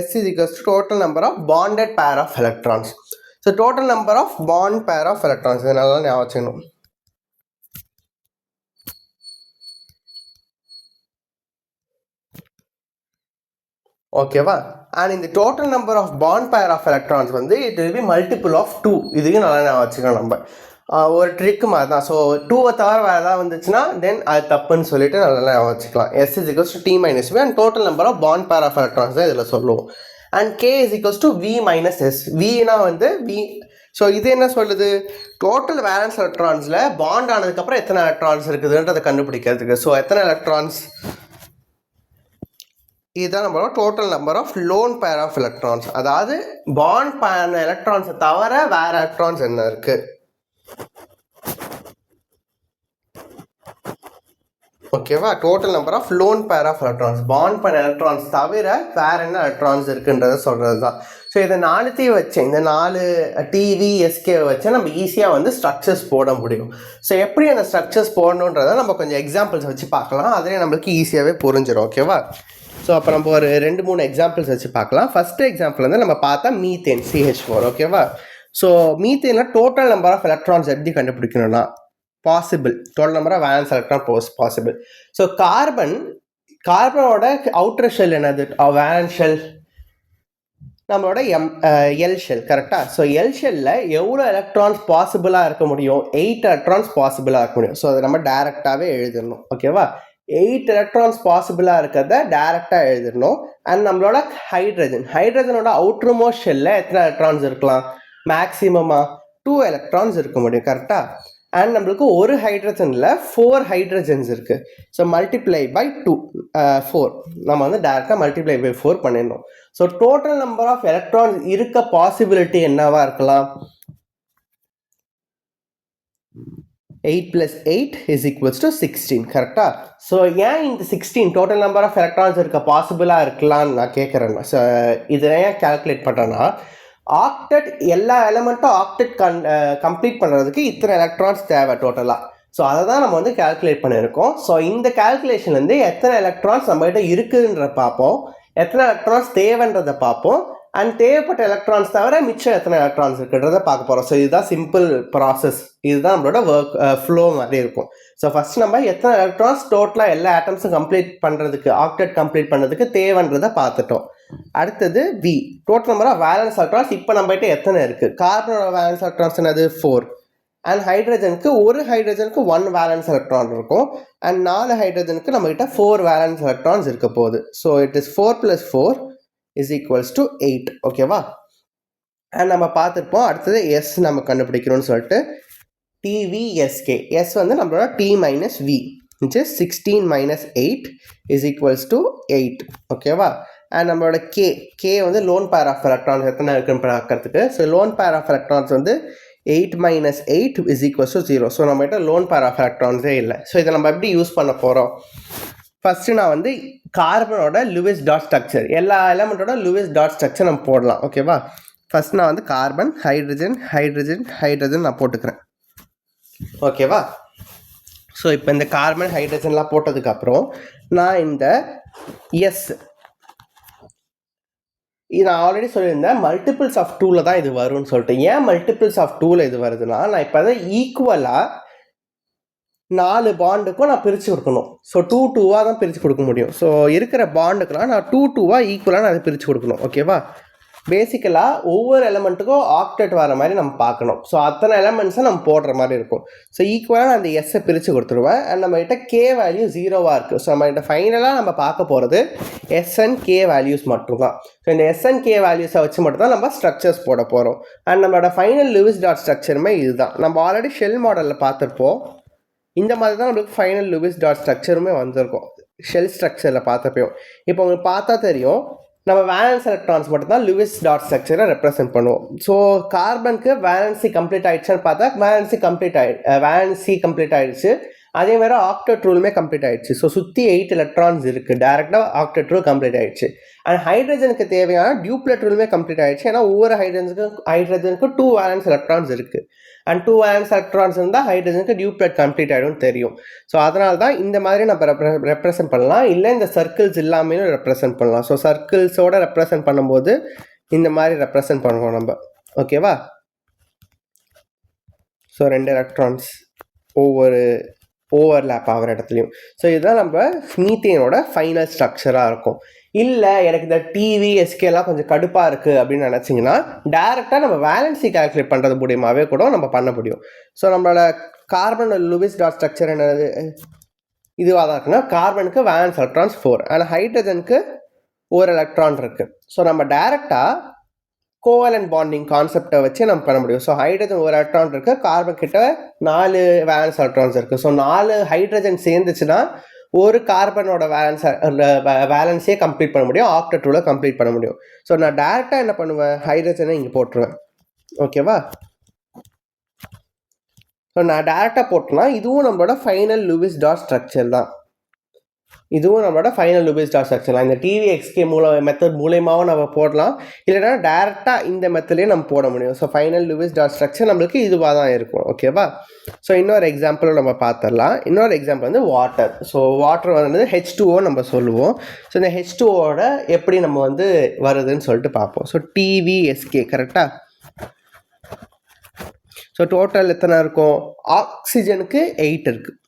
S is equals to total number of bonded pair of electrons. So total number of bond pair of electrons, இதனால ஞாபகம் வச்சுக்கணும். ஓகேவா? அண்ட் இந்த total number of bond pair of electrons வந்து it will be multiple of 2. இதுக்கு நல்லா ஞாபகம் வச்சுக்கணும். நம்ம ஒரு ட்ரிக்கு மாதிரி தான். ஸோ 2வை தவிர வேறு ஏதாவது வந்துச்சுன்னா தென் அது தப்புன்னு சொல்லிட்டு நல்லா வச்சுக்கலாம். S is equals to T minus V and total number of bond pair of electrons தான் இதில் சொல்லுவோம். And K is equals to V minus S. Vனா வந்து V. ஸோ இது என்ன சொல்லுது? டோட்டல் வேலன்ஸ் எலக்ட்ரான்ஸில் பாண்ட் ஆனதுக்கப்புறம் எத்தனை எலக்ட்ரான்ஸ் இருக்குதுன்றதை கண்டுபிடிக்கிறதுக்கு. ஸோ எத்தனை எலக்ட்ரான்ஸ், இதுதான் நம்மளோட total number of lone pair of electrons. அதாவது பாண்ட் பண்ண எலக்ட்ரான்ஸை தவிர வேறு எலக்ட்ரான்ஸ் என்ன இருக்குது, ஓகேவா? Total number of lone pair of electrons, bond பண்ண எலக்ட்ரான்ஸ் தவிர வேற என்ன எலக்ட்ரான்ஸ் இருக்குன்றத சொல்கிறது தான். ஸோ இதை 4 வச்சு, இந்த 4 டிவிஎஸ்கே வச்சு நம்ம ஈஸியாக வந்து ஸ்ட்ரக்சர்ஸ் போட முடியும். ஸோ எப்படி அந்த ஸ்ட்ரக்சர்ஸ் போடணுன்றதை நம்ம கொஞ்சம் எக்ஸாம்பிள்ஸ் வச்சு பார்க்கலாம், அதிலே நம்மளுக்கு ஈஸியாகவே புரிஞ்சிடும், ஓகேவா? ஸோ அப்போ நம்ம ஒரு 2-3 எக்ஸாம்பிள்ஸ் வச்சு பார்க்கலாம். ஃபஸ்ட்டு எக்ஸாம்பிள் வந்து நம்ம பார்த்தா மீத்தேன் CH4, ஓகேவா? ஸோ மீத்தேனில் டோட்டல் நம்பர் ஆஃப் எலக்ட்ரான்ஸ் எப்படி கண்டுபிடிக்கணும்னா possible, total number of valence electron possible. So கார்பனோட அவுட்டர் ஷெல் என்னது? வேலன்ஸ் ஷெல் நம்மளோட எல் ஷெல், கரெக்டாக? ஸோ எல் ஷெல்லில் எவ்வளோ எலக்ட்ரான்ஸ் பாசிபிளாக இருக்க முடியும்? 8 எலக்ட்ரான்ஸ் பாசிபிளாக இருக்க முடியும். ஸோ அதை நம்ம டேரெக்டாகவே எழுதிடணும், ஓகேவா? 8 எலக்ட்ரான்ஸ் பாசிபிளாக இருக்கிறத டேரெக்டாக எழுதிடணும். அண்ட் நம்மளோட ஹைட்ரஜனோட அவுட்டர் மோஸ்ட் ஷெல்லில் எத்தனை எலக்ட்ரான்ஸ் இருக்கலாம்? மேக்ஸிமமாக 2 எலக்ட்ரான்ஸ் இருக்க முடியும், கரெக்டாக? அண்ட் நம்மளுக்கு ஒரு ஹைட்ரஜனில் 4 ஹைட்ரஜன்ஸ் இருக்குது. So multiply by 2, 4. நம்ம வந்து டேரெக்டாக மல்டிப்ளை பை 4 பண்ணிடணும். So total number of electrons இருக்க பாசிபிலிட்டி என்னவா இருக்கலாம்? 8 + 8 is equals to 16, கரெக்டாக? ஸோ ஏன் இந்த 16 டோட்டல் நம்பர் ஆஃப் எலக்ட்ரான்ஸ் இருக்க பாசிபிளாக இருக்கலான்னு நான் கேட்குறேன்னா, ஸோ இதை ஏன் கேல்குலேட் பண்ணுறேன்னா, ஆக்டெட் எல்லா எலமெண்ட்டும் ஆக்டெட் கம்ப்ளீட் பண்ணுறதுக்கு இத்தனை எலக்ட்ரான்ஸ் தேவை டோட்டலாக. ஸோ அதை தான் நம்ம வந்து கேல்குலேட் பண்ணியிருக்கோம். ஸோ இந்த கேல்குலேஷன்லேருந்து எத்தனை எலக்ட்ரான்ஸ் நம்மகிட்ட இருக்குதுன்ற பார்ப்போம், எத்தனை எலக்ட்ரான்ஸ் தேவைன்றதை பார்ப்போம், அண்ட் தேவைப்பட்ட எலக்ட்ரான்ஸ் தவிர மிச்சம் எத்தனை எலக்ட்ரான்ஸ் இருக்குன்றதை பார்க்க போகிறோம். ஸோ இதுதான் சிம்பிள் ப்ராசஸ், இதுதான் நம்மளோட ஒர்க் ஃப்ளோ மாதிரி இருக்கும். ஸோ ஃபஸ்ட் நம்ம எத்தனை எலக்ட்ரான்ஸ் டோட்டலாக எல்லா ஆட்டம்ஸும் கம்ப்ளீட் பண்ணுறதுக்கு, ஆக்டெட் கம்ப்ளீட் பண்ணுறதுக்கு தேவைன்றதை பார்த்துட்டோம். அடுத்தது V, total number of valence electrons இப்போ நம்மகிட்ட எத்தனை இருக்குது? கார்பனோட வேலன்ஸ் எலக்ட்ரான்ஸ் என்னது? 4. அண்ட் ஹைட்ரஜனுக்கு ஒரு ஹைட்ரஜனுக்கு 1 வேலன்ஸ் எலக்ட்ரான் இருக்கும். அண்ட் 4 ஹைட்ரஜனுக்கு நம்மகிட்ட 4 வேலன்ஸ் எலக்ட்ரான்ஸ் இருக்க போகுது. So it is 4 + 4 is equals to 8, ஓகேவா? அண்ட் நம்ம பார்த்துருப்போம் அடுத்தது எஸ் நம்ம கண்டுபிடிக்கணும்னு சொல்லிட்டு TVSK. S வந்து நம்மளோட T minus V, which is 16 minus 8 is equals to 8. ஓகேவா? அண்ட் நம்மளோட K வந்து லோன் பேர் ஆஃப் எலக்ட்ரான்ஸ் எத்தனை இருக்குன்னு பார்க்கறதுக்கு. So lone pair of electrons வந்து 8 minus 8 is equals to 0. So நம்மகிட்ட லோன் பேர் ஆஃப் எலக்ட்ரான்ஸே இல்லை. ஸோ இதை நம்ம எப்படி யூஸ் பண்ண போகிறோம்? ஃபஸ்ட்டு நான் வந்து கார்பனோட லூயிஸ் டாட் ஸ்ட்ரக்சர், எல்லா எலமெண்ட்டோட லூயிஸ் டாட் ஸ்ட்ரக்சர் நம்ம போடலாம். ஓகேவா? ஃபஸ்ட் நான் வந்து கார்பன், ஹைட்ரஜன் நான் போட்டுக்கிறேன். ஓகேவா? ஸோ இப்போ இந்த கார்பன் ஹைட்ரஜன்லாம் போட்டதுக்கப்புறம் நான் இந்த எஸ், நான் ஆல்ரெடி சொல்லியிருந்தேன் மல்டிபிள்ஸ் ஆஃப் 2ல தான் இது வரும்னு சொல்லிட்டு. ஏன் மல்டிபிள்ஸ் ஆஃப் 2ல இது வருதுன்னா, நான் இப்போ அதை ஈக்குவலாக 4 பாண்டுக்கும் நான் பிரித்து கொடுக்கணும். ஸோ 2 தான் பிரித்து கொடுக்க முடியும். ஸோ இருக்கிற பாண்டுக்கெலாம் நான் 2 ஈக்குவலாக நான் அதை பிரித்து கொடுக்கணும். ஓகேவா? பேசிக்கலாக ஒவ்வொரு எலமெண்ட்டுக்கும் ஆக்டெட் வர மாதிரி நம்ம பார்க்கணும். ஸோ அத்தனை எலமெண்ட்ஸை நம்ம போடுற மாதிரி இருக்கும். ஸோ ஈக்குவலாக நான் அந்த எஸ்ஸை பிரித்து கொடுத்துருவேன். அண்ட் நம்மகிட்ட கே வேல்யூ 0வாக இருக்குது. ஸோ நம்மகிட்ட ஃபைனலாக நம்ம பார்க்க போகிறது எஸ் அண்ட் கே வேல்யூஸ் மட்டும்தான். ஸோ இந்த எஸ் அண்ட் கே வேல்யூஸை வச்சு மட்டும் தான் நம்ம ஸ்ட்ரக்சர்ஸ் போட போகிறோம். அண்ட் நம்மளோட ஃபைனல் லூயிஸ் டாட் ஸ்ட்ரக்சருமே இதுதான். நம்ம ஆல்ரெடி ஷெல் மாடலில் பார்த்துருப்போம். இந்த மாதிரி தான் நம்மளுக்கு ஃபைனல் லூயிஸ் டாட் ஸ்ட்ரக்சருமே வந்திருக்கும் ஷெல் ஸ்ட்ரக்சரில் பார்த்தப்பையும். இப்போ உங்களுக்கு பார்த்தா தெரியும், நம்ம வேலன்ஸ் எலக்ட்ரான்ஸ் மட்டும் தான் லூயிஸ் டாட் ஸ்ட்ரக்சரை ரெப்ரசென்ட் பண்ணுவோம். ஸோ கார்பனுக்கு வேலன்சி கம்ப்ளீட் ஆகிடுச்சுன்னு பார்த்தா வேலன்சி கம்ப்ளீட் ஆகிடுச்சு. அதே மாதிரி ஆக்டெட் ரூலுமே கம்ப்ளீட் ஆகிடுச்சு. ஸோ சுற்றி 8 எலக்ட்ரான்ஸ் இருக்குது. டேரெக்டாக ஆக்டெட் ரூல் கம்ப்ளீட் ஆகிடுச்சு. அண்ட் ஹைட்ரஜனுக்கு தேவையான டியூப்ளெட் ரூலுமே கம்ப்ளீட் ஆகிடுச்சு. ஏன்னா ஒவ்வொரு ஹைட்ரஜனுக்கு 2 வேலன்ஸ் எலக்ட்ரான்ஸ் இருக்குது. அண்ட் 2 வேலன்ஸ் எலக்ட்ரான்ஸ் இருந்தால் ஹைட்ரஜனுக்கு டியூப்ளெட் கம்ப்ளீட் ஆகிடும்னு தெரியும். ஸோ அதனால தான் இந்த மாதிரி நம்ம ரெப்ரசென்ட் பண்ணலாம். இல்லை இந்த சர்க்கிள்ஸ் இல்லாமல் ரெப்ரசென்ட் பண்ணலாம். ஸோ சர்க்கிள்ஸோடு ரெப்ரசென்ட் பண்ணும்போது இந்த மாதிரி ரெப்ரசென்ட் பண்ணுவோம் நம்ம. ஓகேவா? ஸோ 2 எலக்ட்ரான்ஸ் ஒவ்வொரு ஓவர்லேப் ஆகிற இடத்துலையும். ஸோ இதுதான் நம்ம மீத்தேனோட ஃபைனல் ஸ்ட்ரக்சராக இருக்கும். இல்லை எனக்கு இந்த TVSKலாம் கொஞ்சம் கடுப்பாக இருக்குது அப்படின்னு நினச்சிங்கன்னா டேரெக்டாக நம்ம வேலன்சி கால்குலேட் பண்ணுறது மூலியமாகவே கூட நம்ம பண்ண முடியும். ஸோ நம்மளோட கார்பன் லூயிஸ் டாட் ஸ்ட்ரக்சர் என்னது இதுவாக தான் இருக்குன்னா, கார்பனுக்கு வேலன்ஸ் எலக்ட்ரான்ஸ் 4 அண்ட் ஹைட்ரஜனுக்கு 1 எலக்ட்ரான் இருக்குது. ஸோ நம்ம டேரெக்டாக கோவலன்ட் பாண்டிங் கான்செப்டை வச்சு நம்ம பண்ண முடியும். ஸோ ஹைட்ரஜன் 1 எலக்ட்ரான் இருக்குது, கார்பன் கிட்ட 4 வேலன்ஸ் எலக்ட்ரான்ஸ் இருக்குது. ஸோ 4 ஹைட்ரஜன் சேர்ந்துச்சுன்னா ஒரு கார்பனோட வேலன்ஸே கம்ப்ளீட் பண்ண முடியும், ஆக்டெட் ரூலை கம்ப்ளீட் பண்ண முடியும். ஸோ நான் டேரெக்டாக என்ன பண்ணுவேன், ஹைட்ரஜனை இங்கே போட்டுருவேன். ஓகேவா? ஸோ நான் டேரெக்டாக போட்டேன்னா இதுவும் நம்மளோட ஃபைனல் லூயிஸ் டாட் ஸ்ட்ரக்சர் தான். இதுவும் நம்மளோட ஃபைனல் லூயிஸ் டாட் ஸ்ட்ரக்சர் தான். இந்த TVXK மெத்தட் மூலயமாவும் நம்ம போடலாம், இல்லைனா டேரெக்டாக இந்த மெத்தட்லேயே நம்ம போட முடியும். So final Lewis dot structure நம்மளுக்கு இதுவாக தான் இருக்கும். ஓகேவா? ஸோ இன்னொரு எக்ஸாம்பிளும் நம்ம பார்த்துடலாம். இன்னொரு எக்ஸாம்பிள் வந்து வாட்டர். ஸோ வாட்டர் வந்து H2O நம்ம சொல்லுவோம். ஸோ இந்த H2Oட எப்படி நம்ம வந்து வருதுன்னு சொல்லிட்டு பார்ப்போம். ஸோ TVSK கரெக்டாக. ஸோ டோட்டல் எத்தனை இருக்கும்? ஆக்சிஜனுக்கு 8 இருக்குது,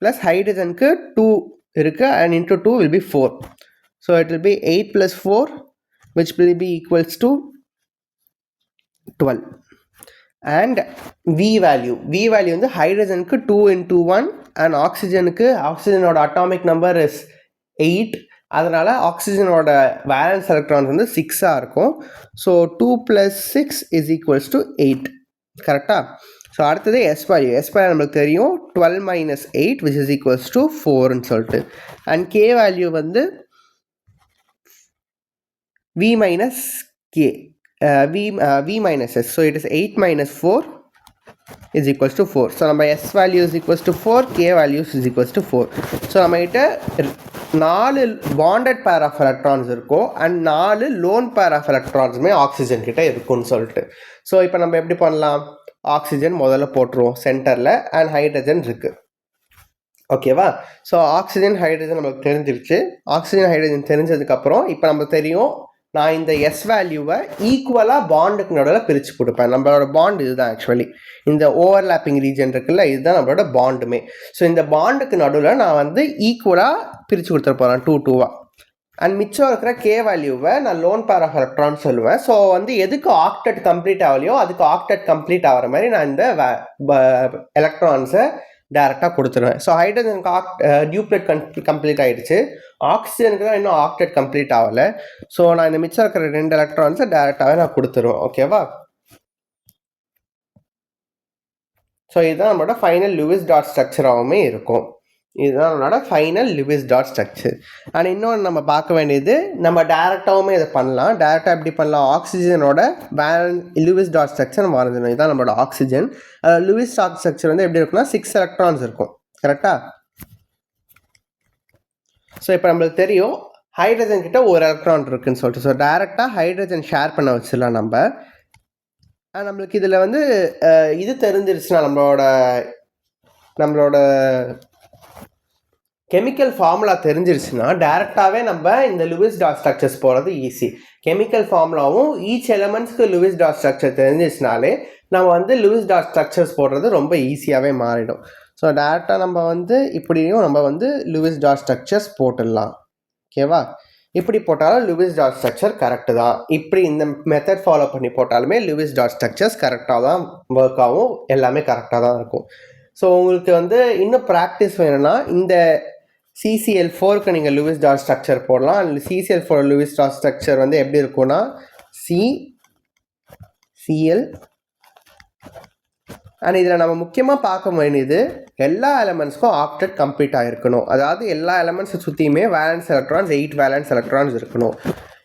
ப்ளஸ் ஹைட்ரஜனுக்கு 2 இருக்குது, and into 2 will be 4. So it will be 8 plus 4 which will be equals to 12. And V value வந்து ஹைட்ரஜனுக்கு 2 into 1 and ஆக்சிஜனோட அட்டாமிக் நம்பர் இஸ் 8. அதனால் ஆக்சிஜனோட வேலன்ஸ் எலக்ட்ரான்ஸ் வந்து 6ஆக இருக்கும். So 2 plus 6 is equals to 8. கரெக்டாக? ஸோ அடுத்தது எஸ் வேல்யூ நம்மளுக்கு தெரியும் 12 minus 8 which is equals to 4ன்னு சொல்லிட்டு. அண்ட் கே வேல்யூ வந்து V minus K, V minus S. So it is 8 minus 4 is equals to 4. So நம்ம S value is equals to 4, K value is equals to 4. So நம்மகிட்ட 4 பாண்டட் பேர் ஆஃப் எலக்ட்ரான்ஸ் இருக்கும் அண்ட் 4 லோன் பேர் ஆஃப் எலக்ட்ரான்ஸுமே ஆக்சிஜன் கிட்ட இருக்கும்னு சொல்லிட்டு. ஸோ இப்போ நம்ம எப்படி பண்ணலாம்? ஆக்சிஜன் முதல்ல போட்டுருவோம் சென்டரில், அண்ட் ஹைட்ரஜன் இருக்குது. ஓகேவா? ஸோ ஆக்சிஜன் ஹைட்ரஜன் நமக்கு தெரிஞ்சிருச்சு. ஆக்சிஜன் ஹைட்ரஜன் தெரிஞ்சதுக்கப்புறம் இப்போ நமக்கு தெரியும் நான் இந்த எஸ் வேல்யூவை ஈக்குவலாக பாண்டுக்கு நடுவில் பிரித்து கொடுப்பேன். நம்மளோட பாண்ட் இதுதான். ஆக்சுவலி இந்த ஓவர்லேப்பிங் ரீஜன் இருக்குல்ல, இதுதான் நம்மளோட பாண்டுமே. ஸோ இந்த பாண்டுக்கு நடுவில் நான் வந்து ஈக்குவலாக பிரித்து கொடுத்துட்டு போகிறேன் 2-2. அண்ட் மிச்சம் இருக்கிற கே வேல்யூவை நான் லோன் பேர் ஆஃப் எலக்ட்ரான் சொல்லுவேன். ஸோ வந்து எதுக்கு ஆக்டெட் கம்ப்ளீட் ஆகலையோ அதுக்கு ஆக்டெட் கம்ப்ளீட் ஆகிற மாதிரி நான் இந்த எலக்ட்ரான்ஸை டேரெக்டாக கொடுத்துருவேன். ஸோ ஹைட்ரஜனுக்கு டியூப்ளெட் கம்ப்ளீட் ஆகிடுச்சு, ஆக்சிஜனுக்கு தான் இன்னும் ஆக்டெட் கம்ப்ளீட் ஆகலை. ஸோ நான் இந்த மிச்சம் இருக்கிற 2 எலக்ட்ரான்ஸை டேரெக்டாகவே நான் கொடுத்துருவேன். ஓகேவா? ஸோ இதுதான் நம்மளோட ஃபைனல் லூயிஸ் டாட் ஸ்ட்ரக்சராகவுமே இருக்கும். இதுதான் நம்மளோட final Lewis dot structure. And இன்னொன்று நம்ம பார்க்க வேண்டியது, நம்ம டேரெக்டாகவுமே இதை பண்ணலாம். டேரெக்டாக எப்படி பண்ணலாம், ஆக்சிஜனோட லூயிஸ் டாட் ஸ்ட்ரக்சர் நம்ம வரைஞ்சிடணும். இதுதான் நம்மளோட ஆக்சிஜன். லூயிஸ் டாட் ஸ்ட்ரக்சர் வந்து எப்படி இருக்குன்னா 6 எலக்ட்ரான்ஸ் இருக்கும். கரெக்டாக? ஸோ இப்போ நம்மளுக்கு தெரியும் ஹைட்ரஜன் கிட்ட ஒரு எலக்ட்ரான் இருக்குன்னு சொல்லிட்டு. ஸோ டேரெக்டாக ஹைட்ரஜன் ஷேர் பண்ண வச்சிடலாம் நம்ம. நம்மளுக்கு இதில் வந்து இது தெரிஞ்சிருச்சுன்னா நம்மளோட கெமிக்கல் ஃபார்முலா தெரிஞ்சிருச்சுன்னா டேரெக்டாகவே நம்ம இந்த லூயிஸ் டாட் ஸ்ட்ரக்சர்ஸ் போகிறது ஈஸி. கெமிக்கல் ஃபார்முலாவும் ஈச் எலமெண்ட்ஸ்க்கு லூயிஸ் டாட் ஸ்ட்ரக்சர் தெரிஞ்சிச்சுனாலே நம்ம வந்து லூயிஸ் டாட் ஸ்ட்ரக்சர்ஸ் போடுறது ரொம்ப ஈஸியாகவே மாறிடும். ஸோ டேரெக்டாக நம்ம வந்து இப்படியும் நம்ம வந்து லூயிஸ் டாட் ஸ்ட்ரக்சர்ஸ் போட்டுடலாம். ஓகேவா? இப்படி போட்டாலும் லூயிஸ் டாட் ஸ்ட்ரக்சர் கரெக்டு தான். இப்படி இந்த மெத்தட் ஃபாலோ பண்ணி போட்டாலுமே லூயிஸ் டாட் ஸ்ட்ரக்சர்ஸ் கரெக்டாக தான் ஒர்க் ஆகும். எல்லாமே கரெக்டாக தான் இருக்கும். ஸோ உங்களுக்கு வந்து இன்னும் ப்ராக்டிஸ் வேணும்னா இந்த CCl4க்கு நீங்கள் லூயிஸ் டாட் ஸ்ட்ரக்சர் போடலாம். அதில் CCl4 லூயிஸ் டாட் ஸ்ட்ரக்சர் வந்து எப்படி இருக்கும்னா CCl. அண்ட் இதில் நம்ம முக்கியமாக பார்க்க வேண்டியது எல்லா எலமெண்ட்ஸ்க்கும் ஆக்டெட் கம்ப்ளீட் ஆகிருக்கணும். அதாவது எல்லா எலமெண்ட்ஸை சுற்றியுமே வேலன்ஸ் எலக்ட்ரான்ஸ் 8 வேலன்ஸ் எலக்ட்ரான்ஸ் இருக்கணும்.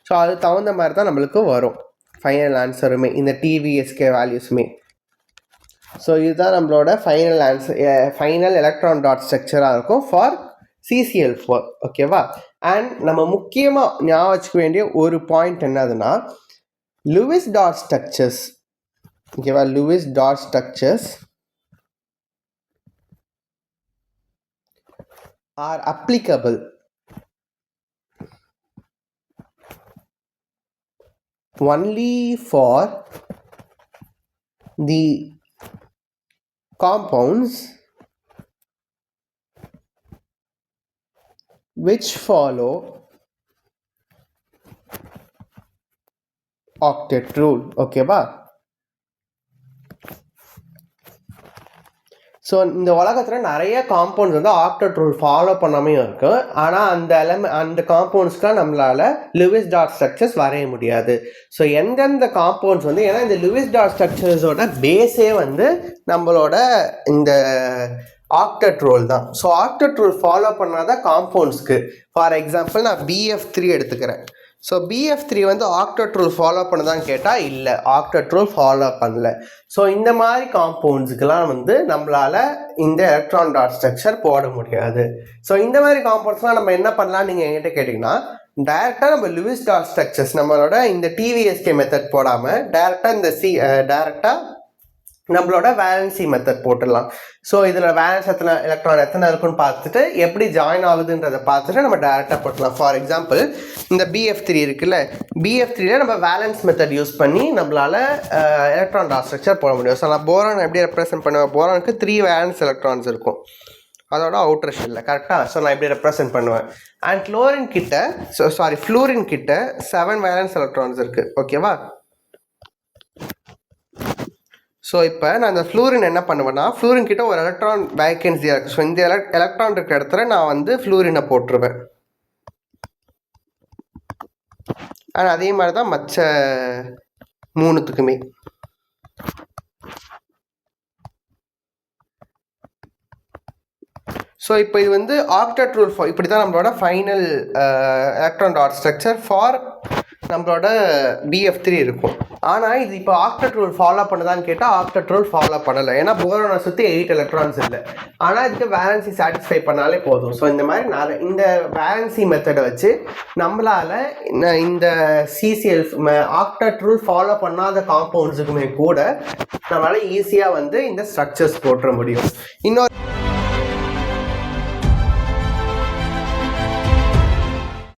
ஸோ அது தகுந்த மாதிரி தான் நம்மளுக்கு வரும் ஃபைனல் ஆன்சருமே, இந்த TVSK வேல்யூஸுமே. ஸோ இதுதான் நம்மளோட final answer, final electron dot ஸ்ட்ரக்சராக இருக்கும் ஃபார் CCl4. ஓகேவா? அண்ட் நம்ம முக்கியமாக ஞாபகம் வச்சுக்க வேண்டிய ஒரு பாயிண்ட் என்னதுன்னா, லூயிஸ் டாட் ஸ்ட்ரக்சர்ஸ். ஓகேவா? Lewis dot structures are applicable only for the compounds which follow octet rule. ஓகேவா? ஸோ இந்த உலகத்தில் நிறைய காம்பவுண்ட்ஸ் வந்து ஆக்டெட் ரூல் ஃபாலோ பண்ணாமையும் இருக்குது. ஆனால் அந்த காம்பவுண்ட்ஸ்க்குலாம் நம்மளால் லூயிஸ் டாட் ஸ்ட்ரக்சர்ஸ் வரைய முடியாது. ஸோ எந்தெந்த காம்பவுண்ட்ஸ் வந்து, ஏன்னா இந்த லூயிஸ் டாட் ஸ்ட்ரக்சர்ஸோட பேஸே வந்து நம்மளோட இந்த ஆக்டெட் ரூல் தான். ஸோ ஆக்டெட் ரூல் ஃபாலோ பண்ணாத காம்பவுண்ட்ஸ்க்கு, ஃபார் எக்ஸாம்பிள் நான் BF3 எடுத்துக்கிறேன். ஸோ BF3 வந்து ஆக்டெட் ரூல் ஃபாலோ பண்ணுதான்னு கேட்டால் இல்லை, ஆக்டெட் ரூல் ஃபாலோ பண்ணல. ஸோ இந்த மாதிரி காம்பவுண்ட்ஸுக்கெல்லாம் வந்து நம்மளால் இந்த எலக்ட்ரான் டாட் ஸ்ட்ரக்சர் போட முடியாது. ஸோ இந்த மாதிரி காம்பவுண்ட்ஸ்லாம் நம்ம என்ன பண்ணலாம் நீங்கள் என்கிட்ட கேட்டிங்கன்னா, டைரெக்டாக நம்ம லூயிஸ் டாட் ஸ்ட்ரக்சர்ஸ் நம்மளோட இந்த TVSK மெத்தட் போடாமல் டைரெக்டாக இந்த டைரெக்டாக நம்மளோட வேலன்சி மெத்தட் போட்டுடலாம். ஸோ இதில் வேலன்ஸ் எலக்ட்ரான் எத்தனை இருக்குன்னு பார்த்துட்டு எப்படி ஜாயின் ஆகுதுன்றதை பார்த்துட்டு நம்ம டேரெக்டாக போட்டுடலாம். ஃபார் எக்ஸாம்பிள் இந்த BF3 இருக்குல்ல, BF3ல நம்ம வேலன்ஸ் மெத்தட் யூஸ் பண்ணி நம்மளால் எலக்ட்ரான் டாட் ஸ்ட்ரக்சர் போட முடியும். ஸோ நான் போரான் எப்படி ரெப்ரசென்ட் பண்ணுவேன், போரானுக்கு 3 வேலன்ஸ் எலக்ட்ரான்ஸ் இருக்கும் அதோட அவுட்டர் ஷெல்லில். கரெக்டாக? ஸோ நான் எப்படி ரெப்ரசென்ட் பண்ணுவேன். அண்ட் ஃப்ளூரின் கிட்ட 7 வேலன்ஸ் எலக்ட்ரான்ஸ் இருக்குது. ஓகேவா? ஸோ இப்போ நான் அந்த ஃப்ளூரின் என்ன பண்ணுவேன்னா, ஃப்ளூரின் கிட்ட ஒரு எலக்ட்ரான் வேக்கன்சியாக இருக்குது. ஸோ இந்த எலக்ட்ரான் இருக்கிற இடத்துல நான் வந்து ஃப்ளூரினை போட்டுருவேன். ஆனால் அதே மாதிரி தான் மற்ற 3த்துக்குமே. ஸோ இப்போ இது வந்து ஆக்டெட் ரூல் இப்படி தான் நம்மளோட final electron dot structure for நம்மளோட BF3 இருக்கும். ஆனால் இது இப்போ ஆக்டெட் ரூல் ஃபாலோ பண்ணுதான்னு கேட்டால் ஆக்டெட் ரூல் ஃபாலோ பண்ணலை. ஏன்னா போரானை சுற்றி 8 எலக்ட்ரான்ஸ் இல்லை. ஆனால் இதுக்கு வேலன்சி சாட்டிஸ்ஃபை பண்ணாலே போதும். ஸோ இந்த மாதிரி இந்த வேலன்சி மெத்தடை வச்சு நம்மளால் இந்த CCl ஆக்டெட் ரூல் ஃபாலோ பண்ணாத காம்பவுண்ட்ஸுக்குமே கூட நம்மளால் ஈஸியாக வந்து இந்த ஸ்ட்ரக்சர்ஸ் போட்டுற முடியும். இன்னொரு